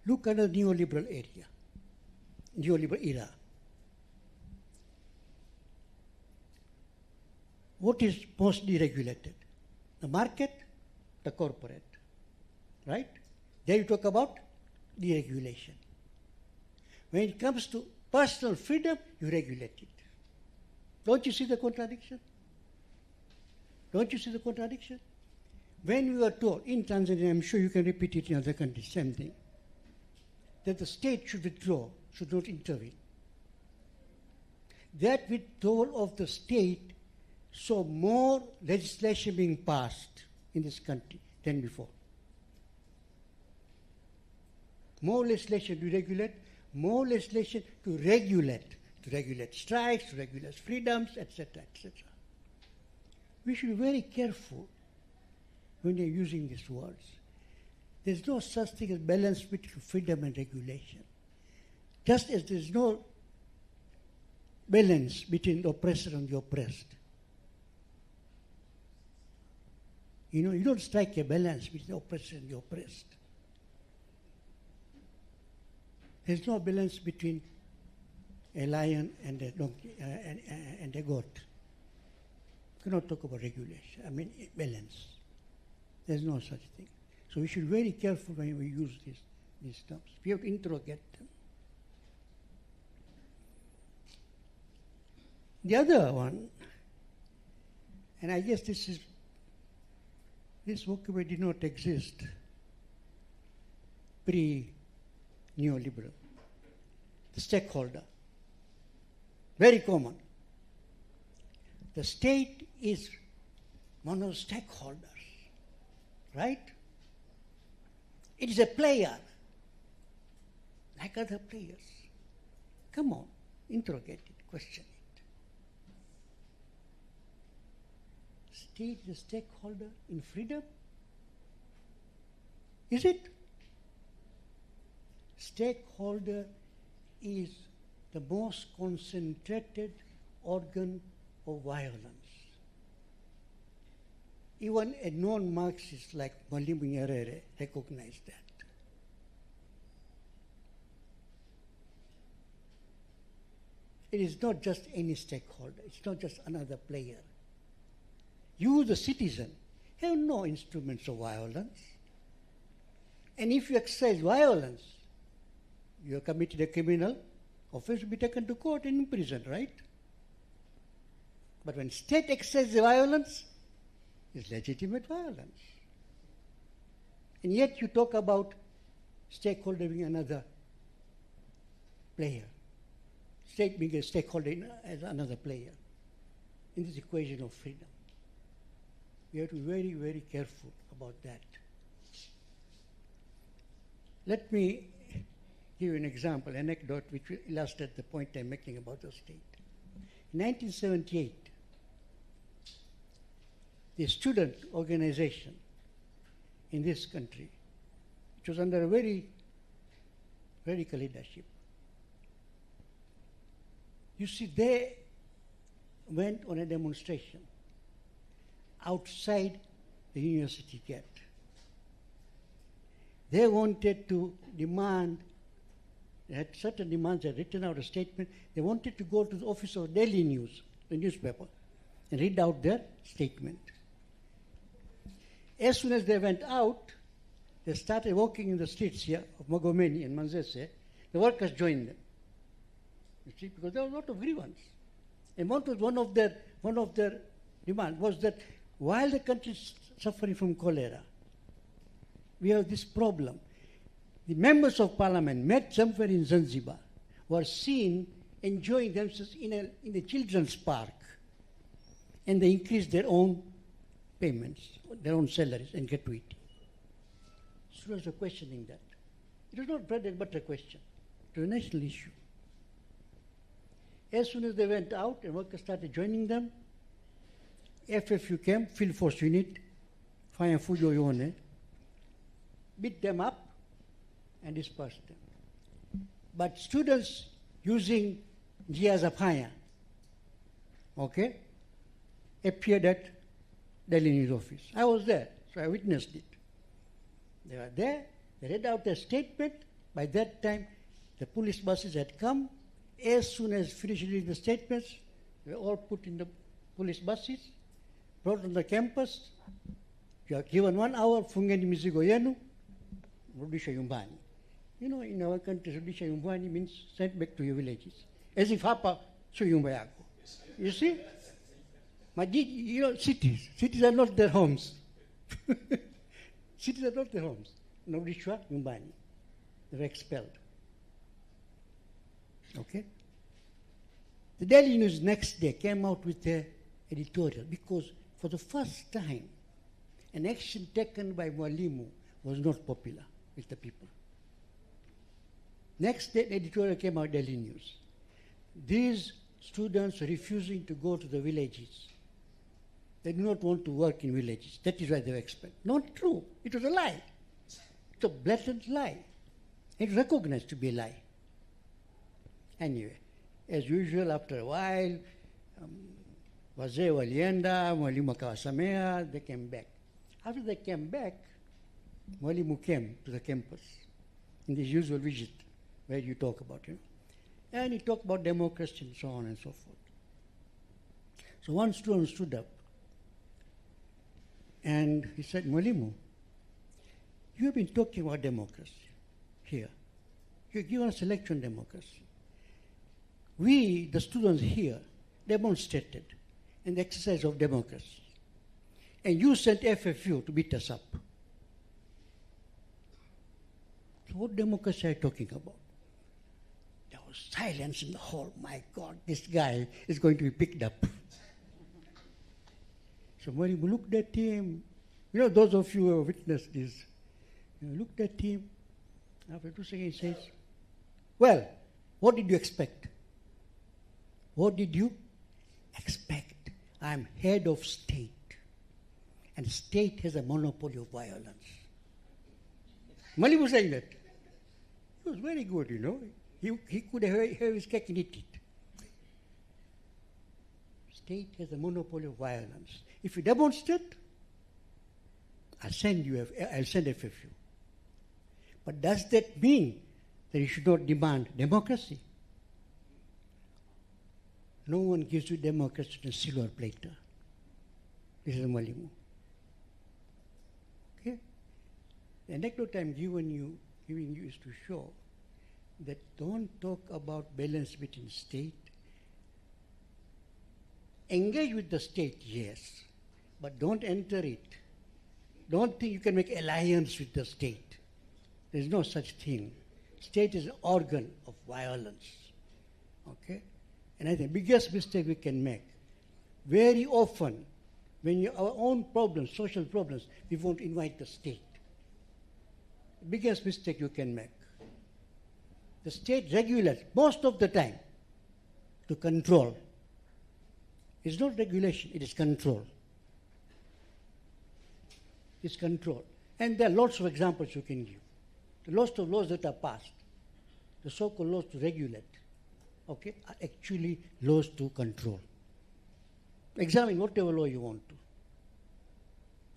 Look at the neoliberal area, neoliberal era. What is mostly regulated? The market, the corporate, right? There you talk about deregulation. When it comes to personal freedom, you regulate it. Don't you see the contradiction? Don't you see the contradiction? When we were told, in Tanzania, I'm sure you can repeat it in other countries, same thing, that the state should withdraw, should not intervene. That withdrawal of the state saw more legislation being passed in this country than before. More legislation to regulate, more legislation to regulate strikes, to regulate freedoms, etc., etc. We should be very careful when you're using these words. There's no such thing as balance between freedom and regulation. Just as there is no balance between the oppressor and the oppressed. You know, you don't strike a balance between the oppressor and the oppressed. There's no balance between a lion and a donkey and a goat. You cannot talk about regulation. I mean balance. There's no such thing. So we should be very careful when we use these terms. We have to interrogate them. The other one, and I guess this vocabulary did not exist pre-neoliberal. The stakeholder. Very common. The state is one of the stakeholders, right? It is a player, like other players. Come on, interrogate it, question it. State is a stakeholder in freedom? Is it? Stakeholder is the most concentrated organ of violence. Even a non-Marxist like Makerere recognized that. It is not just any stakeholder. It's not just another player. You, the citizen, have no instruments of violence. And if you exercise violence, you have committed a criminal offense, to be taken to court and imprisoned, right? But when state exercises violence, it's legitimate violence. And yet you talk about stakeholder being another player. State being a stakeholder as another player in this equation of freedom. We have to be very, very careful about that. Let me give you an example, anecdote, which will illustrate the point I'm making about the state. In 1978, the student organization in this country, which was under a very radical leadership, you see, they went on a demonstration outside the university gate. They wanted to demand, they had certain demands, they had written out a statement. They wanted to go to the office of Daily News, the newspaper, and read out their statement. As soon as they went out, they started walking in the streets here of Magomeni and Manzese. The workers joined them. You see, because there was a lot of grievance. And one of their demands was that while the country is suffering from cholera, we have this problem. The members of parliament met somewhere in Zanzibar, were seen enjoying themselves in a children's park, and they increased their own payments, their own salaries and gratuity. Students were questioning that. It was not bread and butter question. It was a national issue. As soon as they went out and workers started joining them, FFU came, Field Force Unit, Fire Fujo Yone, beat them up and dispersed them. But students using Jia Zapaya, okay, appeared at Daily News office. I was there, so I witnessed it. They were there, they read out their statement. By that time, the police buses had come. As soon as finished reading the statements, they were all put in the police buses, brought on the campus. You are given 1 hour, fungeni mizigo yenu, rudisha yumbani. You know, in our country, rudisha yumbani means sent back to your villages. As if hapa su yumba yako. You see? You know, cities are not their homes. Cities are not their homes. Rudisha yumbani. They were expelled. Okay? The Daily News next day came out with an editorial because for the first time, an action taken by Mwalimu was not popular with the people. Next day, the editorial came out, Daily News. These students are refusing to go to the villages. They do not want to work in villages. That is why they were expelled. Not true. It was a lie. It's a blatant lie. It was recognized to be a lie. Anyway, as usual, after a while, wazee walienda, mwalimu akawasamea, they came back. After they came back, mwalimu came to the campus in this usual visit where you talk about, and he talked about democracy and so on and so forth. So one student stood up and he said, Mwalimu, you have been talking about democracy here. You give us a lecture on democracy. We, the students here, demonstrated in the exercise of democracy. And you sent FFU to beat us up. So what democracy are you talking about? There was silence in the hall. My God, this guy is going to be picked up. So when you looked at him, those of you who have witnessed this, looked at him, after 2 seconds he says, well, what did you expect? What did you expect? I'm head of state, and state has a monopoly of violence. Mali was saying that. He was very good, He could have his cake and eat it. State has a monopoly of violence. If you demonstrate, I'll send FFU. But does that mean that you should not demand democracy? No one gives you democracy on a silver platter. This is Mwalimu. Okay? The anecdote I'm giving you is to show that don't talk about balance between state. Engage with the state, yes, but don't enter it. Don't think you can make alliance with the state. There is no such thing. State is an organ of violence. Okay? And I think the biggest mistake we can make, very often, when our own problems, social problems, we won't invite the state. The biggest mistake you can make. The state regulates most of the time to control. It's not regulation, it is control. It's control. And there are lots of examples you can give. The lots of laws that are passed, the so-called laws to regulate, are actually laws to control. Examine whatever law you want to.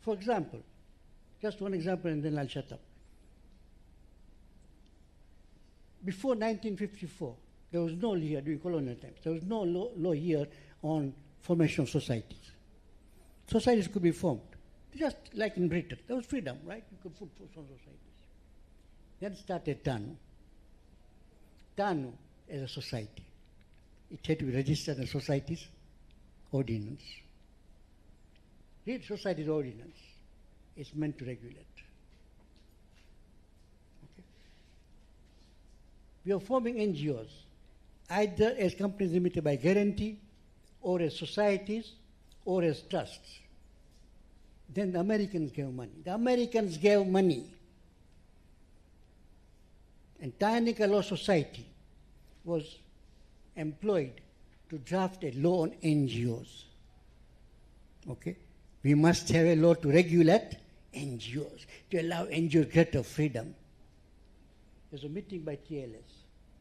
For example, just one example and then I'll shut up. Before 1954, there was no law here during colonial times. There was no law here on formation of societies. Societies could be formed, just like in Britain. There was freedom, right? You could form societies. Then started TANU. TANU as a society. It had to be registered as societies ordinance. Read societies ordinance. It's meant to regulate. Okay. We are forming NGOs, either as companies limited by guarantee, or as societies, or as trusts. Then the Americans gave money. The Americans gave money. And Tanganyika Law Society was employed to draft a law on NGOs. Okay? We must have a law to regulate NGOs, to allow NGOs greater freedom. There's a meeting by TLS.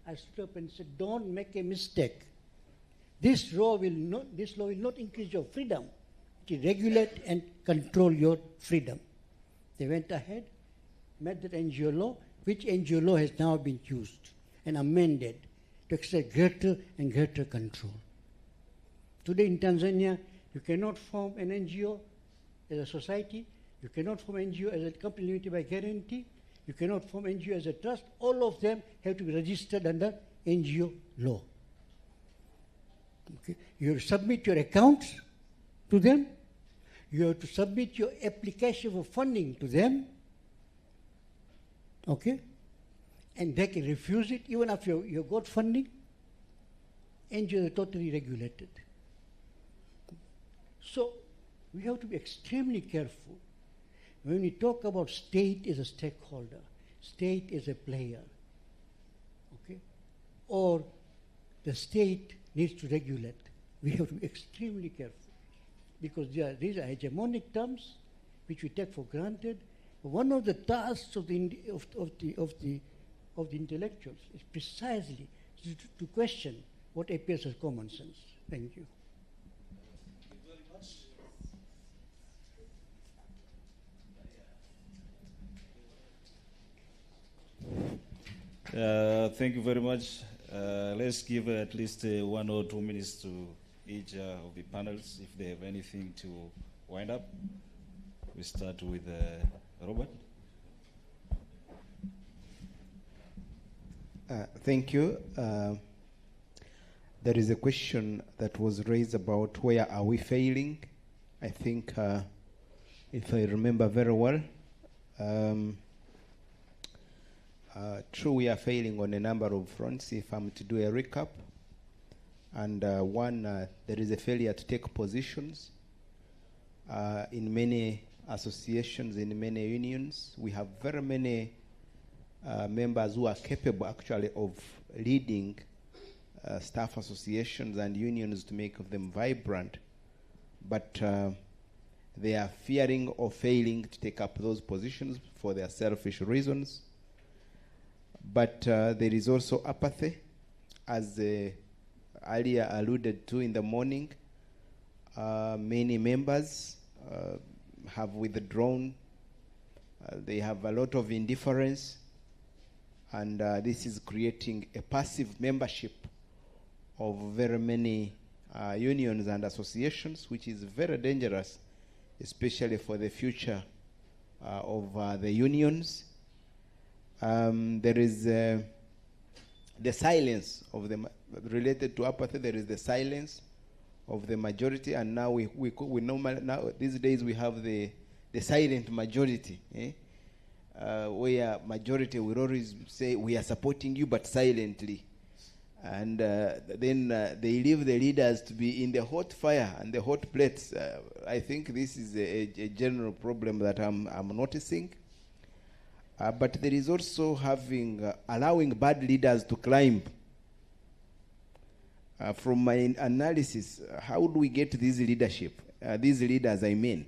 I stood up and said, don't make a mistake. This law will not increase your freedom. It will regulate and control your freedom. They went ahead, made that NGO law, which NGO law has now been used and amended to exert greater and greater control. Today in Tanzania, you cannot form an NGO as a society, you cannot form an NGO as a company limited by guarantee, you cannot form NGO as a trust. All of them have to be registered under NGO law. Okay. You have to submit your accounts to them. You have to submit your application for funding to them. Okay? And they can refuse it even after you got funding. NGOs are totally regulated. So we have to be extremely careful when we talk about state as a stakeholder, state as a player, okay? Or the state needs to regulate. We have to be extremely careful because these are hegemonic terms which we take for granted. One of the tasks of the intellectuals is precisely to question what appears as common sense. Thank you. Thank you very much. Let's give at least 1 or 2 minutes to each of the panels if they have anything to wind up. We start with Robert. Thank you. There is a question that was raised about where are we failing. I think, if I remember very well, true, we are failing on a number of fronts. If I'm to do a recap, and one, there is a failure to take positions in many associations, in many unions. We have very many members who are capable actually of leading staff associations and unions to make them vibrant, but they are fearing or failing to take up those positions for their selfish reasons. But there is also apathy, as earlier alluded to in the morning. Many members have withdrawn. They have a lot of indifference, and this is creating a passive membership of very many unions and associations, which is very dangerous, especially for the future of the unions. There is the silence of the, related to apathy, there is the silence of the majority, and now we normally, now these days we have the silent majority, where majority will always say we are supporting you but silently, and then they leave the leaders to be in the hot fire and the hot plates. I think this is a general problem that I'm noticing. But there is also allowing bad leaders to climb. From my analysis, how do we get this leadership? These leaders, I mean.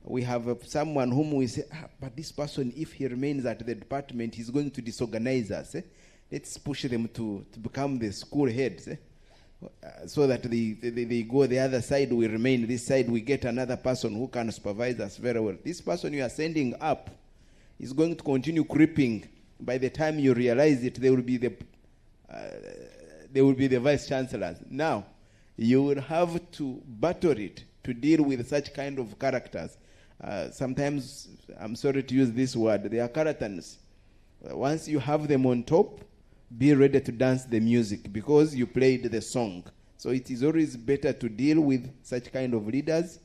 We have someone whom we say, but this person, if he remains at the department, he's going to disorganize us. Let's push them to become the school heads. So that they go the other side, we remain this side, we get another person who can supervise us very well. This person you are sending up is going to continue creeping. By the time you realize it, they will be the vice chancellors. Now, you will have to battle it to deal with such kind of characters. Sometimes, I'm sorry to use this word, they are charlatans. Once you have them on top, be ready to dance the music because you played the song. So it is always better to deal with such kind of leaders.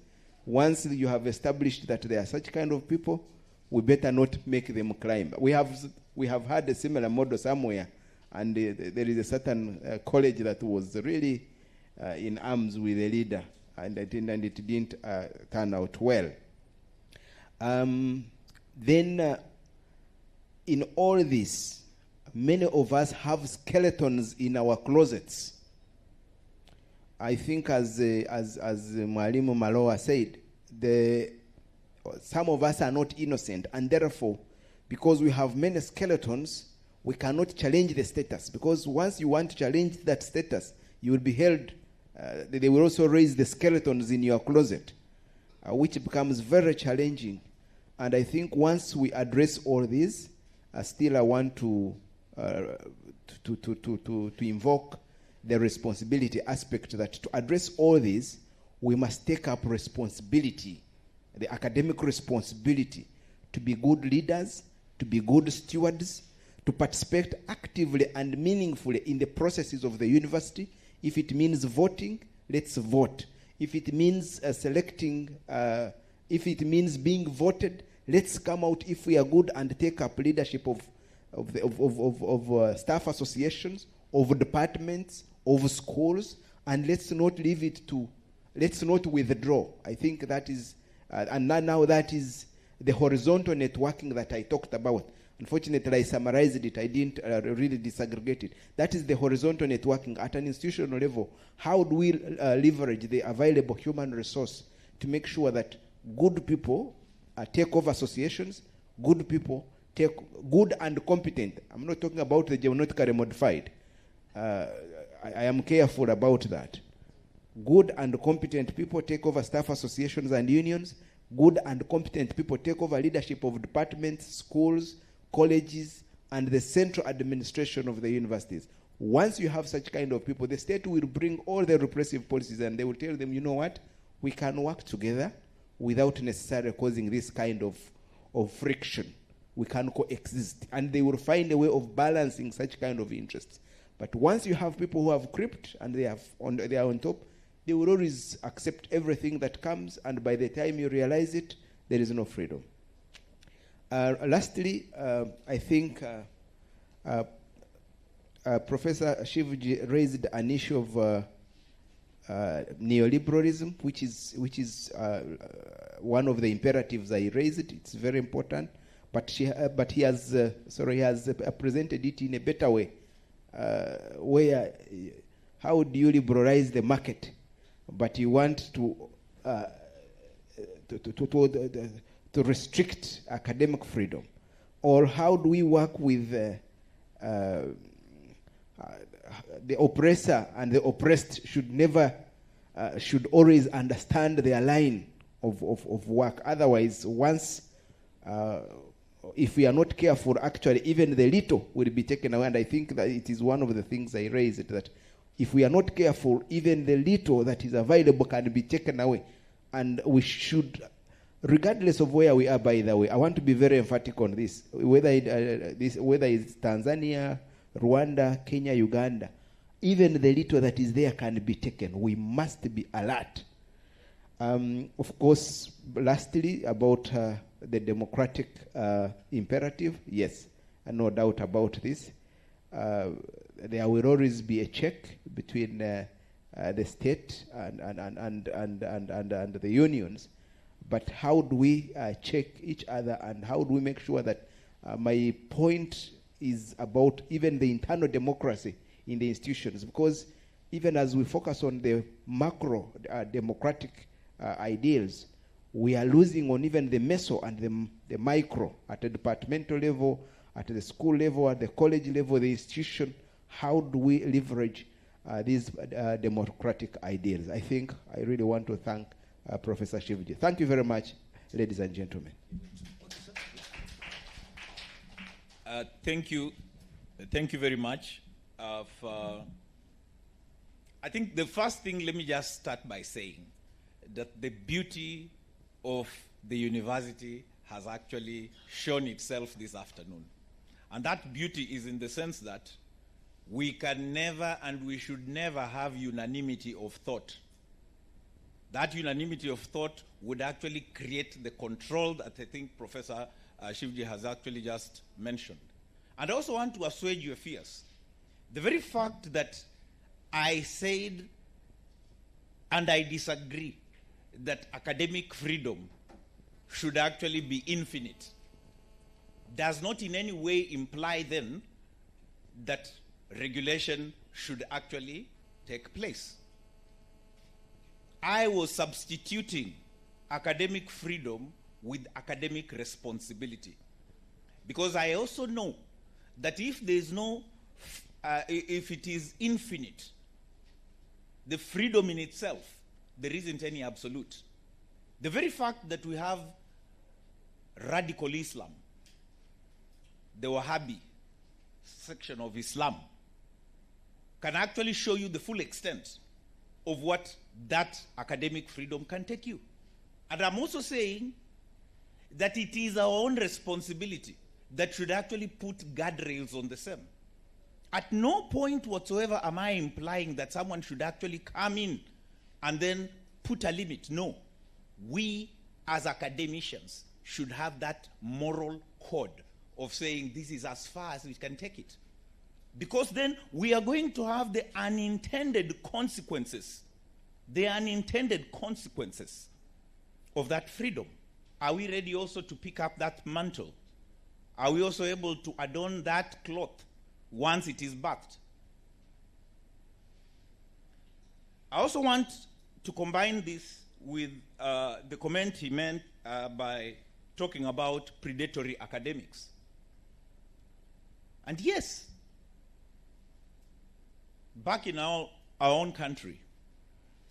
Once you have established that they are such kind of people, we better not make them climb. We have had a similar model somewhere, and there is a certain college that was really in arms with a leader, and it didn't turn out well. Then, in all this, many of us have skeletons in our closets. I think, as Mwalimu Maloa said, some of us are not innocent, and therefore, because we have many skeletons, we cannot challenge the status. Because once you want to challenge that status, you will be held. They will also raise the skeletons in your closet, which becomes very challenging. And I think once we address all these, still I want to invoke the responsibility aspect, that to address all these, we must take up responsibility, the academic responsibility, to be good leaders, to be good stewards, to participate actively and meaningfully in the processes of the university. If it means voting, let's vote. If it means if it means being voted, let's come out if we are good and take up leadership of staff associations, of departments, of schools, and let's not leave it to, let's not withdraw. I think that is, and now that is the horizontal networking that I talked about. Unfortunately, I summarized it. I didn't really disaggregate it. That is the horizontal networking at an institutional level. How do we leverage the available human resource to make sure that good people take over associations, good people take good and competent. I'm not talking about the genetically modified. I am careful about that. Good and competent people take over staff associations and unions. Good and competent people take over leadership of departments, schools, colleges, and the central administration of the universities. Once you have such kind of people, the state will bring all the repressive policies and they will tell them, you know what, we can work together without necessarily causing this kind of friction. We can coexist. And they will find a way of balancing such kind of interests. But once you have people who have crept and they are on top, they will always accept everything that comes, and by the time you realize it, there is no freedom. Lastly, I think Professor Shivji raised an issue of neoliberalism, which is one of the imperatives I raised. It's very important, but he has presented it in a better way. Where how do you liberalize the market, but you want to restrict academic freedom? Or how do we work with the oppressor and the oppressed should always understand their line of work? Otherwise, once if we are not careful, actually even the little will be taken away. And I think that it is one of the things I raised, that if we are not careful, even the little that is available can be taken away. And we should, regardless of where we are, by the way, I want to be very emphatic on this, whether it's Tanzania, Rwanda, Kenya, Uganda, even the little that is there can be taken. We must be alert. Of course, lastly, about the democratic imperative, yes, no doubt about this. There will always be a check between the state and the unions. But how do we check each other, and how do we make sure that my point is about even the internal democracy in the institutions? Because even as we focus on the macro democratic ideals, we are losing on even the meso and the micro, at the departmental level, at the school level, at the college level, the institution. How do we leverage these democratic ideals? I think I really want to thank Professor Shivji. Thank you very much, ladies and gentlemen. Thank you. Thank you very much. I think the first thing, let me just start by saying that the beauty of the university has actually shown itself this afternoon. And that beauty is in the sense that we can never and we should never have unanimity of thought. That unanimity of thought would actually create the control that I think Professor Shivji has actually just mentioned. And I also want to assuage your fears. The very fact that I said, and I disagree, that academic freedom should actually be infinite does not in any way imply then that regulation should actually take place. I was substituting academic freedom with academic responsibility, because I also know that if there is no, if it is infinite, the freedom in itself, there isn't any absolute. The very fact that we have radical Islam, the Wahhabi section of Islam, can actually show you the full extent of what that academic freedom can take you. And I'm also saying that it is our own responsibility that should actually put guardrails on the same. At no point whatsoever am I implying that someone should actually come in and then put a limit. No. We as academicians should have that moral code of saying this is as far as we can take it. Because then we are going to have the unintended consequences. The unintended consequences of that freedom. Are we ready also to pick up that mantle? Are we also able to adorn that cloth once it is bathed? I also want to combine this with the comment he meant by talking about predatory academics. And yes, back in our own country,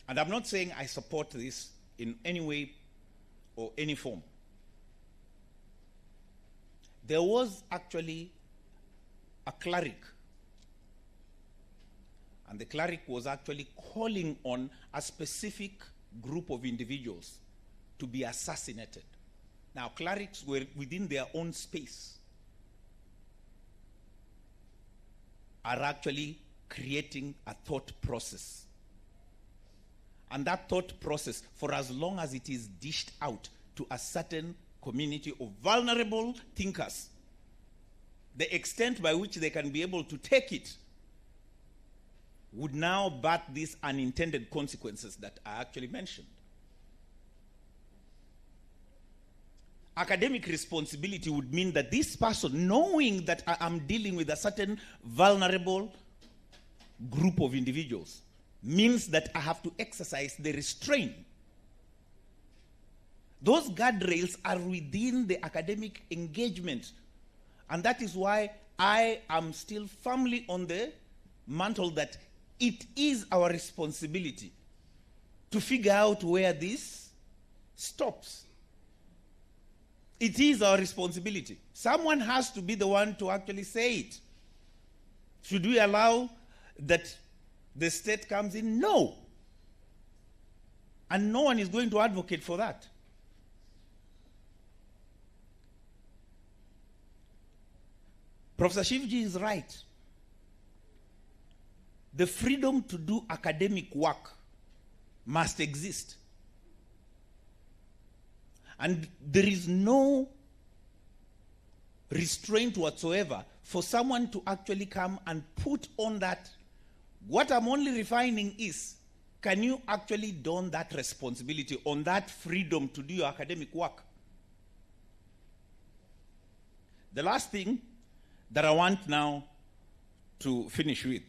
and I'm not saying I support this in any way or any form, there was actually a cleric. And the cleric was actually calling on a specific group of individuals to be assassinated. Now, clerics were within their own space, are actually creating a thought process. And that thought process, for as long as it is dished out to a certain community of vulnerable thinkers, the extent by which they can be able to take it would now birth these unintended consequences that I actually mentioned. Academic responsibility would mean that this person, knowing that I am dealing with a certain vulnerable group of individuals, means that I have to exercise the restraint. Those guardrails are within the academic engagement. And that is why I am still firmly on the mantle that it is our responsibility to figure out where this stops. It is our responsibility. Someone has to be the one to actually say it. Should we allow that the state comes in? No. And no one is going to advocate for that. Professor Shivji is right. The freedom to do academic work must exist. And there is no restraint whatsoever for someone to actually come and put on that. What I'm only refining is, can you actually don that responsibility on that freedom to do your academic work? The last thing that I want now to finish with.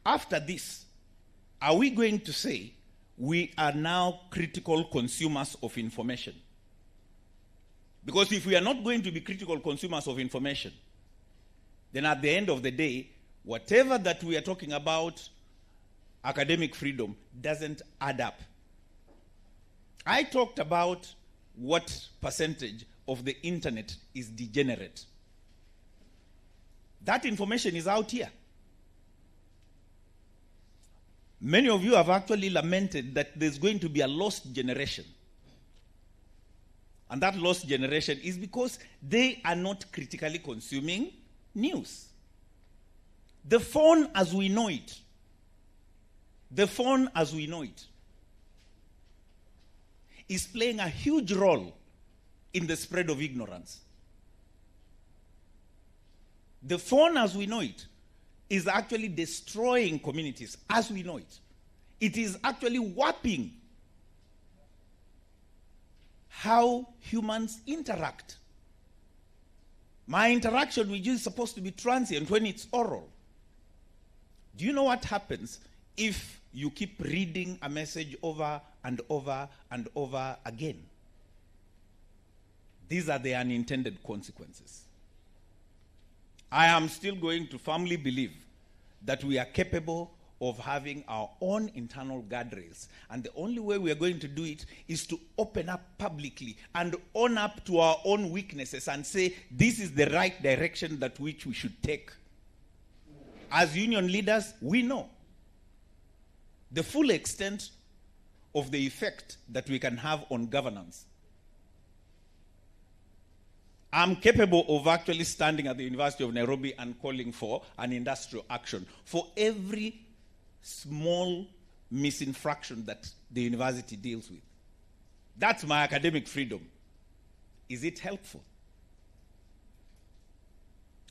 After this, are we going to say we are now critical consumers of information? Because if we are not going to be critical consumers of information, then at the end of the day, whatever that we are talking about, academic freedom, doesn't add up. I talked about what percentage of the internet is degenerate. That information is out here. Many of you have actually lamented that there's going to be a lost generation. And that lost generation is because they are not critically consuming news. The phone as we know it, is playing a huge role in the spread of ignorance. The phone as we know it is actually destroying communities as we know it. It is actually warping how humans interact. My interaction with you is supposed to be transient when it's oral. Do you know what happens if you keep reading a message over and over and over again? These are the unintended consequences. I am still going to firmly believe that we are capable of having our own internal guardrails. And the only way we are going to do it is to open up publicly and own up to our own weaknesses and say, this is the right direction that which we should take. As union leaders, we know the full extent of the effect that we can have on governance. I'm capable of actually standing at the University of Nairobi and calling for an industrial action for every small misinfraction that the university deals with. That's my academic freedom. Is it helpful?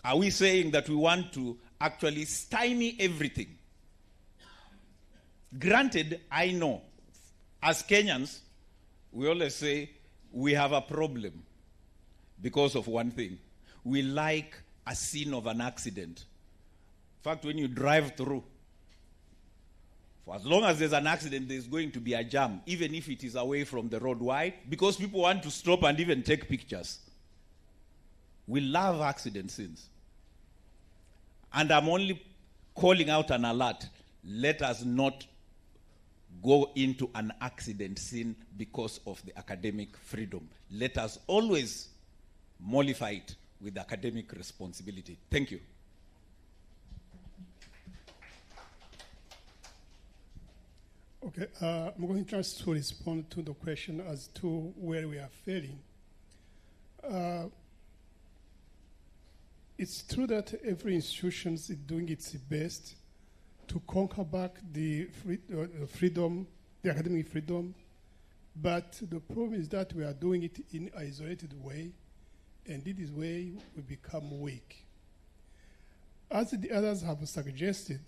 Are we saying that we want to actually stymie everything? Granted, I know, as Kenyans, we always say we have a problem because of one thing. We like a scene of an accident. In fact, when you drive through, for as long as there's an accident, there's going to be a jam, even if it is away from the road. Why? Because people want to stop and even take pictures. We love accident scenes. And I'm only calling out an alert. Let us not go into an accident scene because of the academic freedom. Let us always mollify it with academic responsibility. Thank you. Okay, I'm going just to respond to the question as to where we are failing. It's true that every institution is doing its best to conquer back the freedom, the academic freedom, but the problem is that we are doing it in an isolated way, and in this way we become weak. As the others have suggested,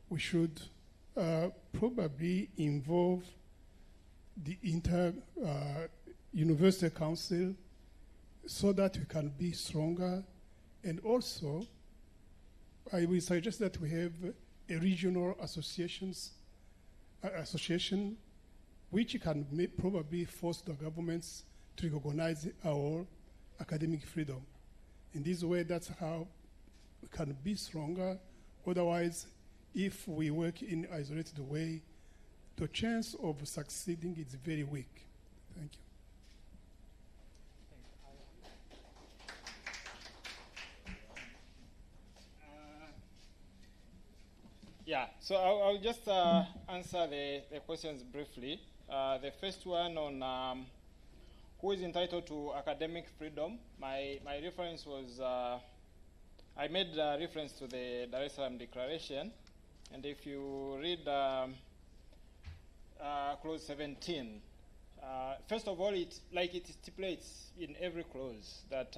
we should probably involve the inter-university council so that we can be stronger. And also, I will suggest that we have a regional association which can probably force the governments to recognize our academic freedom. In this way, that's how we can be stronger. Otherwise, if we work in an isolated way, the chance of succeeding is very weak. Thank you. Yeah, so I'll just answer the questions briefly. The first one on who is entitled to academic freedom. My reference was, I made reference to the Dar es Salaam Declaration. And if you read clause 17, first of all, it stipulates in every clause that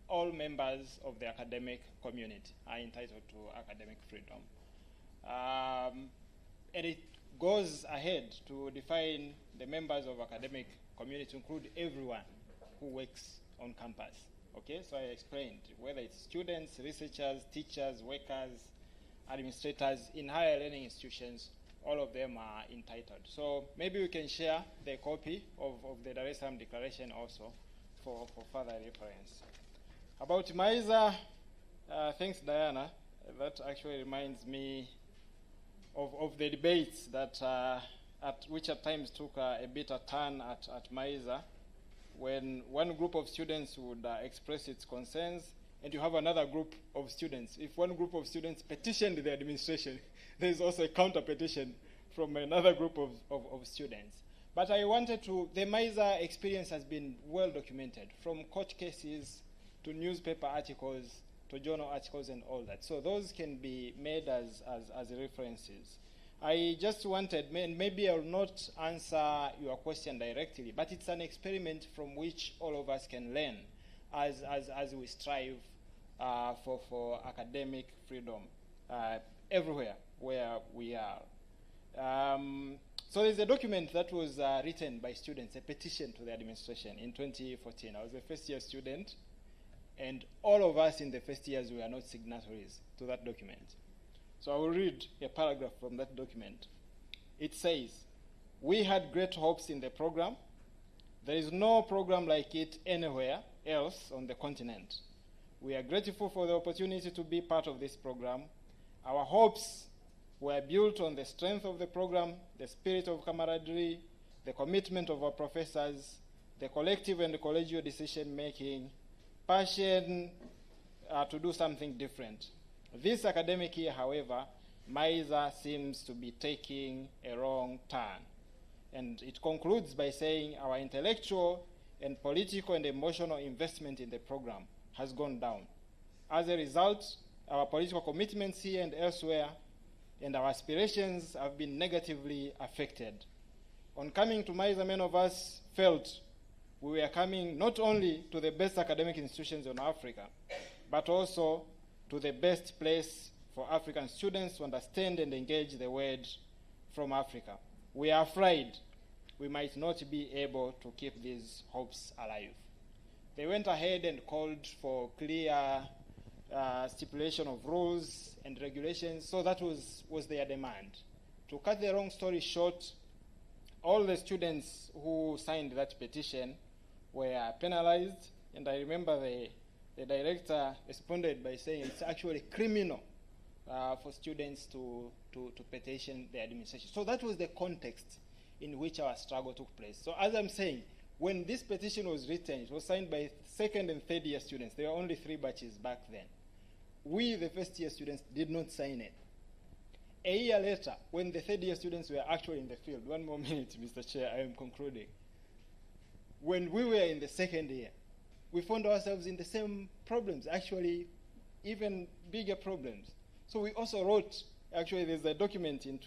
all members of the academic community are entitled to academic freedom. And it goes ahead to define the members of academic community to include everyone who works on campus. Okay, so I explained whether it's students, researchers, teachers, workers, administrators in higher learning institutions, all of them are entitled. So maybe we can share the copy of the Dar es Salaam Declaration also for further reference. About MUASA, thanks Diana, that actually reminds me of the debates that which at times took a bitter turn at MUASA, when one group of students would express its concerns, and you have another group of students. If one group of students petitioned the administration, there is also a counter petition from another group of students. But I wanted to, the MUASA experience has been well documented, from court cases to newspaper articles to journal articles and all that. So those can be made as references. I just wanted, and maybe I will not answer your question directly, but it's an experiment from which all of us can learn as we strive for academic freedom everywhere where we are. So there's a document that was written by students, a petition to the administration in 2014. I was a first-year student, and all of us in the first years were not signatories to that document. So I will read a paragraph from that document. It says, "We had great hopes in the program. There is no program like it anywhere else on the continent. We are grateful for the opportunity to be part of this program. Our hopes were built on the strength of the program, the spirit of camaraderie, the commitment of our professors, the collective and collegial decision-making, passion to do something different. This academic year, however, MUASA seems to be taking a wrong turn." And it concludes by saying our intellectual and political and emotional investment in the program has gone down. As a result, our political commitments here and elsewhere and our aspirations have been negatively affected. On coming to MUASA, many of us felt we were coming not only to the best academic institutions in Africa, but also to the best place for African students to understand and engage the world from Africa. We are afraid we might not be able to keep these hopes alive. They went ahead and called for clear stipulation of rules and regulations, so that was their demand. To cut the long story short, all the students who signed that petition were penalized, and I remember the director responded by saying it's actually criminal for students to petition the administration. So that was the context in which our struggle took place. So as I'm saying, when this petition was written, it was signed by second and third year students. There were only 3 batches back then. We, the first year students, did not sign it. A year later, when the third year students were actually in the field, one more minute, Mr. Chair, I am concluding. When we were in the second year, we found ourselves in the same problems, actually even bigger problems. So we also wrote, actually there's a document in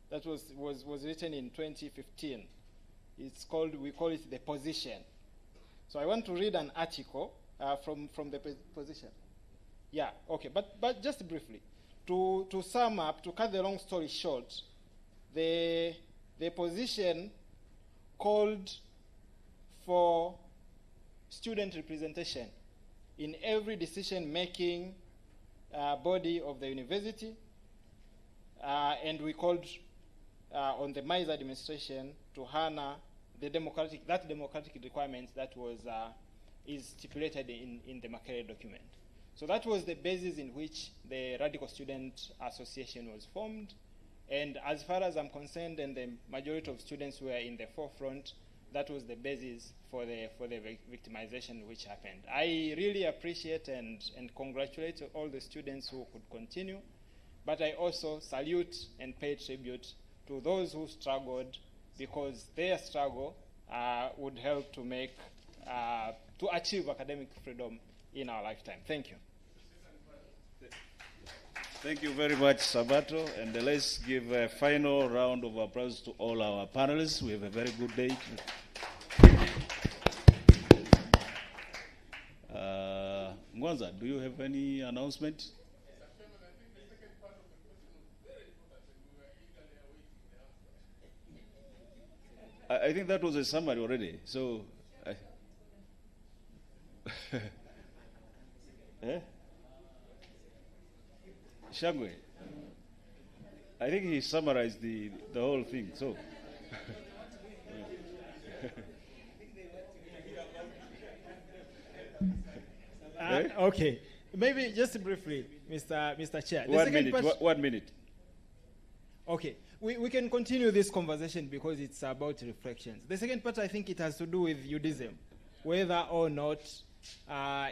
that was written in 2015. It's called, we call it the position. So I want to read an article from the position. Yeah, okay, but just briefly. To sum up, to cut the long story short, the position called for student representation in every decision-making body of the university, and we called on the MUASA administration to honor the democratic requirement that is stipulated in the Makerere document. So that was the basis in which the Radical Student Association was formed. And as far as I'm concerned, and the majority of students were in the forefront, that was the basis for the victimization which happened. I really appreciate and congratulate all the students who could continue, but I also salute and pay tribute to those who struggled, because their struggle would help to make, to achieve academic freedom in our lifetime. Thank you. Thank you very much, Sabatho. And let's give a final round of applause to all our panelists. We have a very good day. Ngwanza, do you have any announcement? I think that was a summary already. So, Shangwe, I think he summarized the whole thing. So, okay, maybe just briefly, Mr. Chair. 1 minute. 1 minute. Okay, we can continue this conversation because it's about reflections. The second part, I think it has to do with UDism, whether or not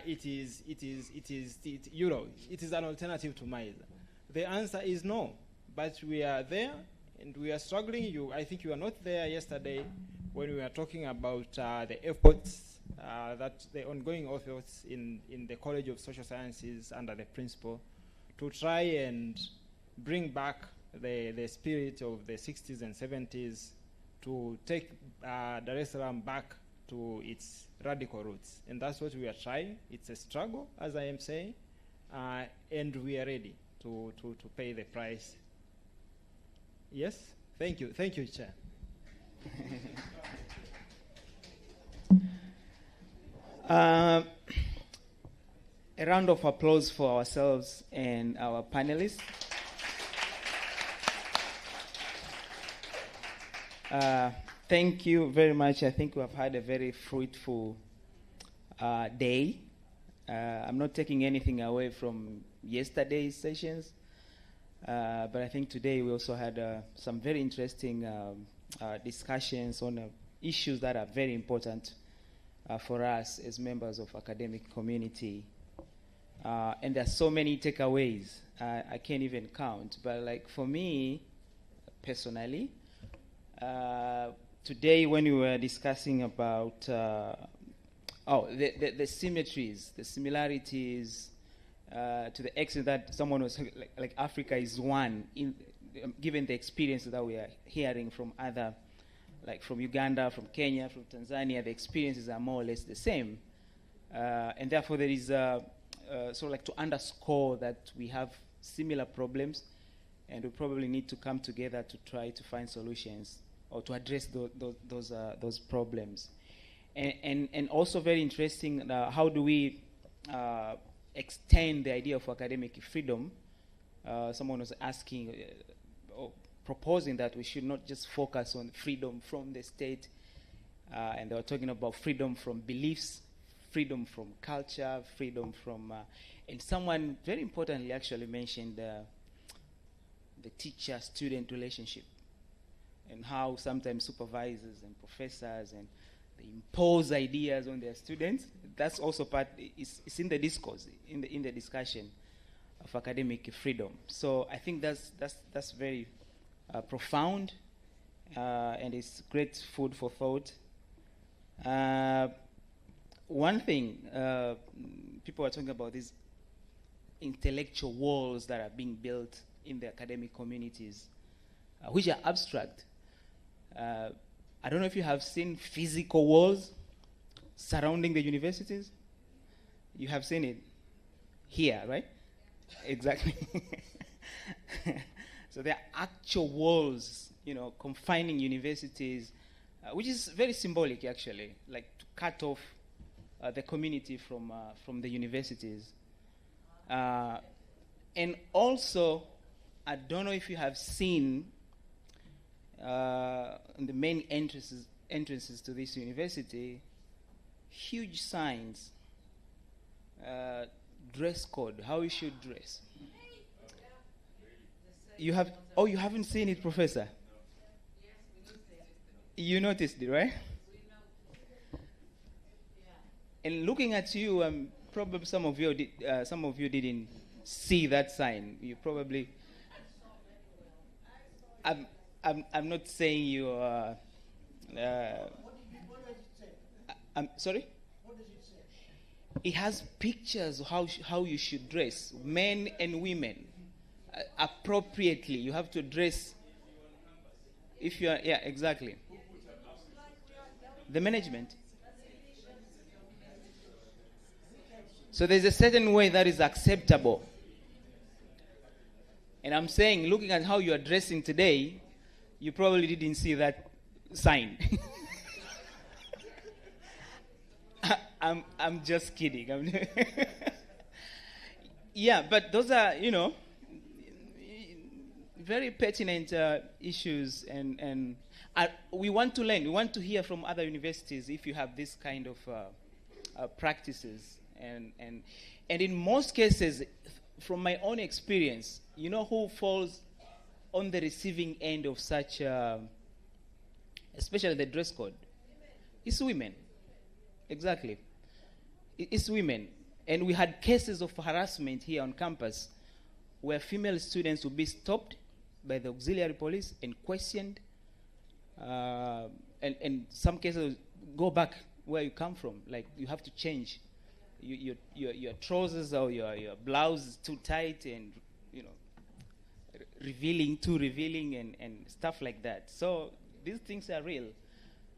it is an alternative to MUASA. The answer is no, but we are there and we are struggling. I think you were not there yesterday when we were talking about the efforts, the ongoing efforts in the College of Social Sciences under the principal to try and bring back the spirit of the 60s and 70s to take Dar es Salaam back to its radical roots. And that's what we are trying. It's a struggle, as I am saying, and we are ready to pay the price. Yes? Thank you. Thank you, Chair. A round of applause for ourselves and our panelists. Thank you very much. I think we have had a very fruitful day. I'm not taking anything away from yesterday's sessions, but I think today we also had some very interesting discussions on issues that are very important for us as members of academic community. And there are so many takeaways. I can't even count. But like for me, personally, today when we were discussing about the symmetries, the similarities, to the extent that someone was like Africa is one, given the experience that we are hearing from other, like from Uganda, from Kenya, from Tanzania, the experiences are more or less the same. And therefore there is sort of like to underscore that we have similar problems and we probably need to come together to try to find solutions or to address those problems. And also very interesting, how do we extend the idea of academic freedom? Someone was asking, or proposing that we should not just focus on freedom from the state, and they were talking about freedom from beliefs, freedom from culture, freedom from, and someone very importantly actually mentioned the teacher-student relationship, and how sometimes supervisors and professors and they impose ideas on their students. That's also part. It's in the discourse, in the discussion of academic freedom. So I think that's very profound, and it's great food for thought. One thing people are talking about is intellectual walls that are being built in the academic communities, which are abstract. I don't know if you have seen physical walls surrounding the universities. You have seen it here, right? Exactly. So there are actual walls, confining universities, which is very symbolic, actually, like to cut off the community from the universities. And also, I don't know if you have seen in the main entrances to this university, huge signs, dress code, how you should dress. You haven't seen it, Professor? You noticed it, right? And looking at you, probably some of you didn't see that sign. You probably. I'm not saying you are. I'm sorry. What does it say? It has pictures of how you should dress, men and women, appropriately. You have to dress. If you are, yeah, exactly. The management. So there's a certain way that is acceptable. And I'm saying, looking at how you are dressing today, you probably didn't see that sign. I'm just kidding. Yeah, but those are, very pertinent issues, and we want to learn. We want to hear from other universities if you have this kind of practices, and in most cases, from my own experience, who falls on the receiving end of such, especially the dress code? It's women. Exactly. It's women. And we had cases of harassment here on campus where female students would be stopped by the auxiliary police and questioned. And some cases go back where you come from. Like, you have to change. Your trousers or your blouse is too tight, and too revealing and stuff like that. So these things are real,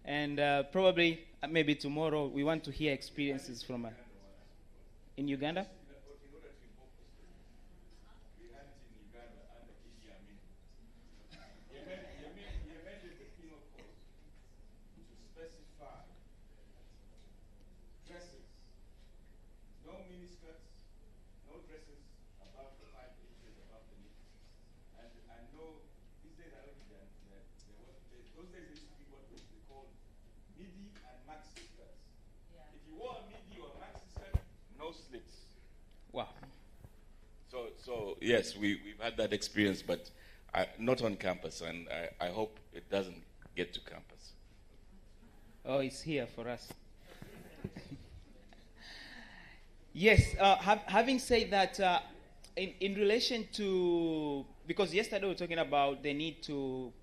and probably maybe tomorrow we want to hear experiences from in Uganda. Wow. So yes, we've had that experience, but not on campus, and I hope it doesn't get to campus. Oh, it's here for us. Yes, having said that, in relation to, because yesterday we were talking about the need to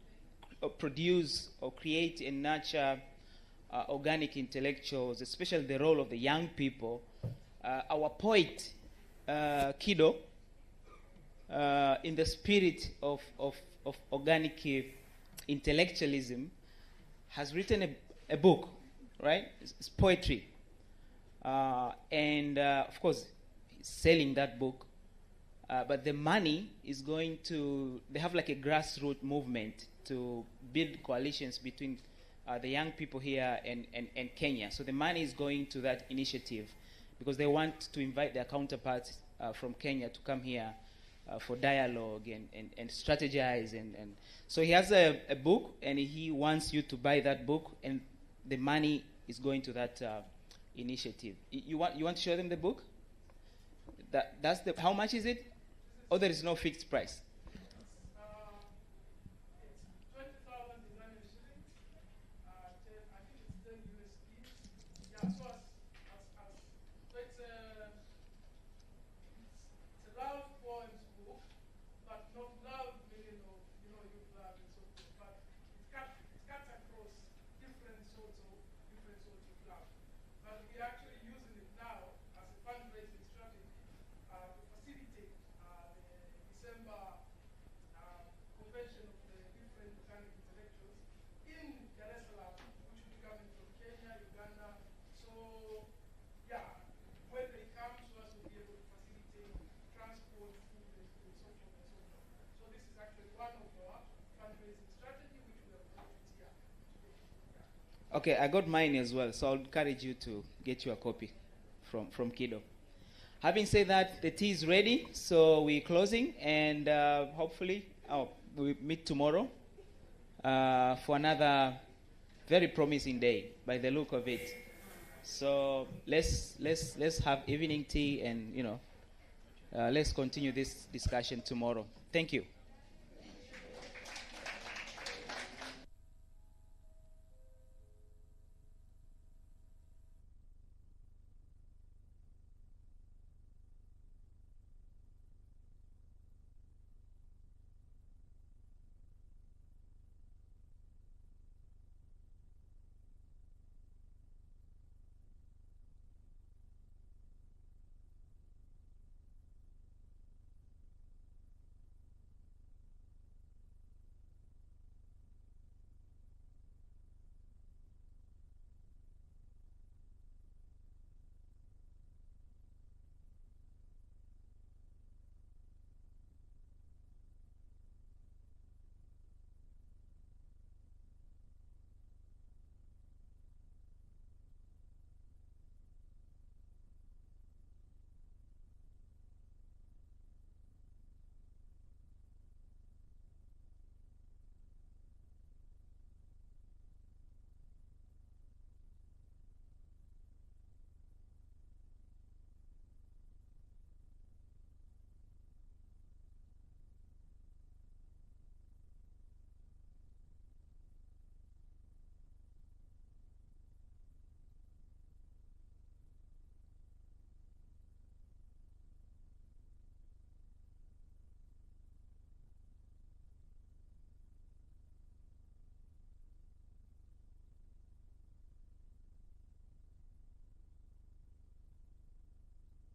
produce or create and nurture organic intellectuals, especially the role of the young people. Our poet, Kido, in the spirit of organic intellectualism, has written a book, right? It's poetry. And of course, he's selling that book. But the money is going to, they have like a grassroots movement to build coalitions between the young people here and Kenya. So the money is going to that initiative because they want to invite their counterparts from Kenya to come here for dialogue and strategize. And so he has a book, and he wants you to buy that book, and the money is going to that initiative. You want to show them the book? That's the. How much is it? Or there is no fixed price? Okay, I got mine as well, so I'll encourage you to get you a copy from Kido. Having said that, the tea is ready, so we're closing, and hopefully we'll meet tomorrow for another very promising day, by the look of it. So let's have evening tea, and let's continue this discussion tomorrow. Thank you.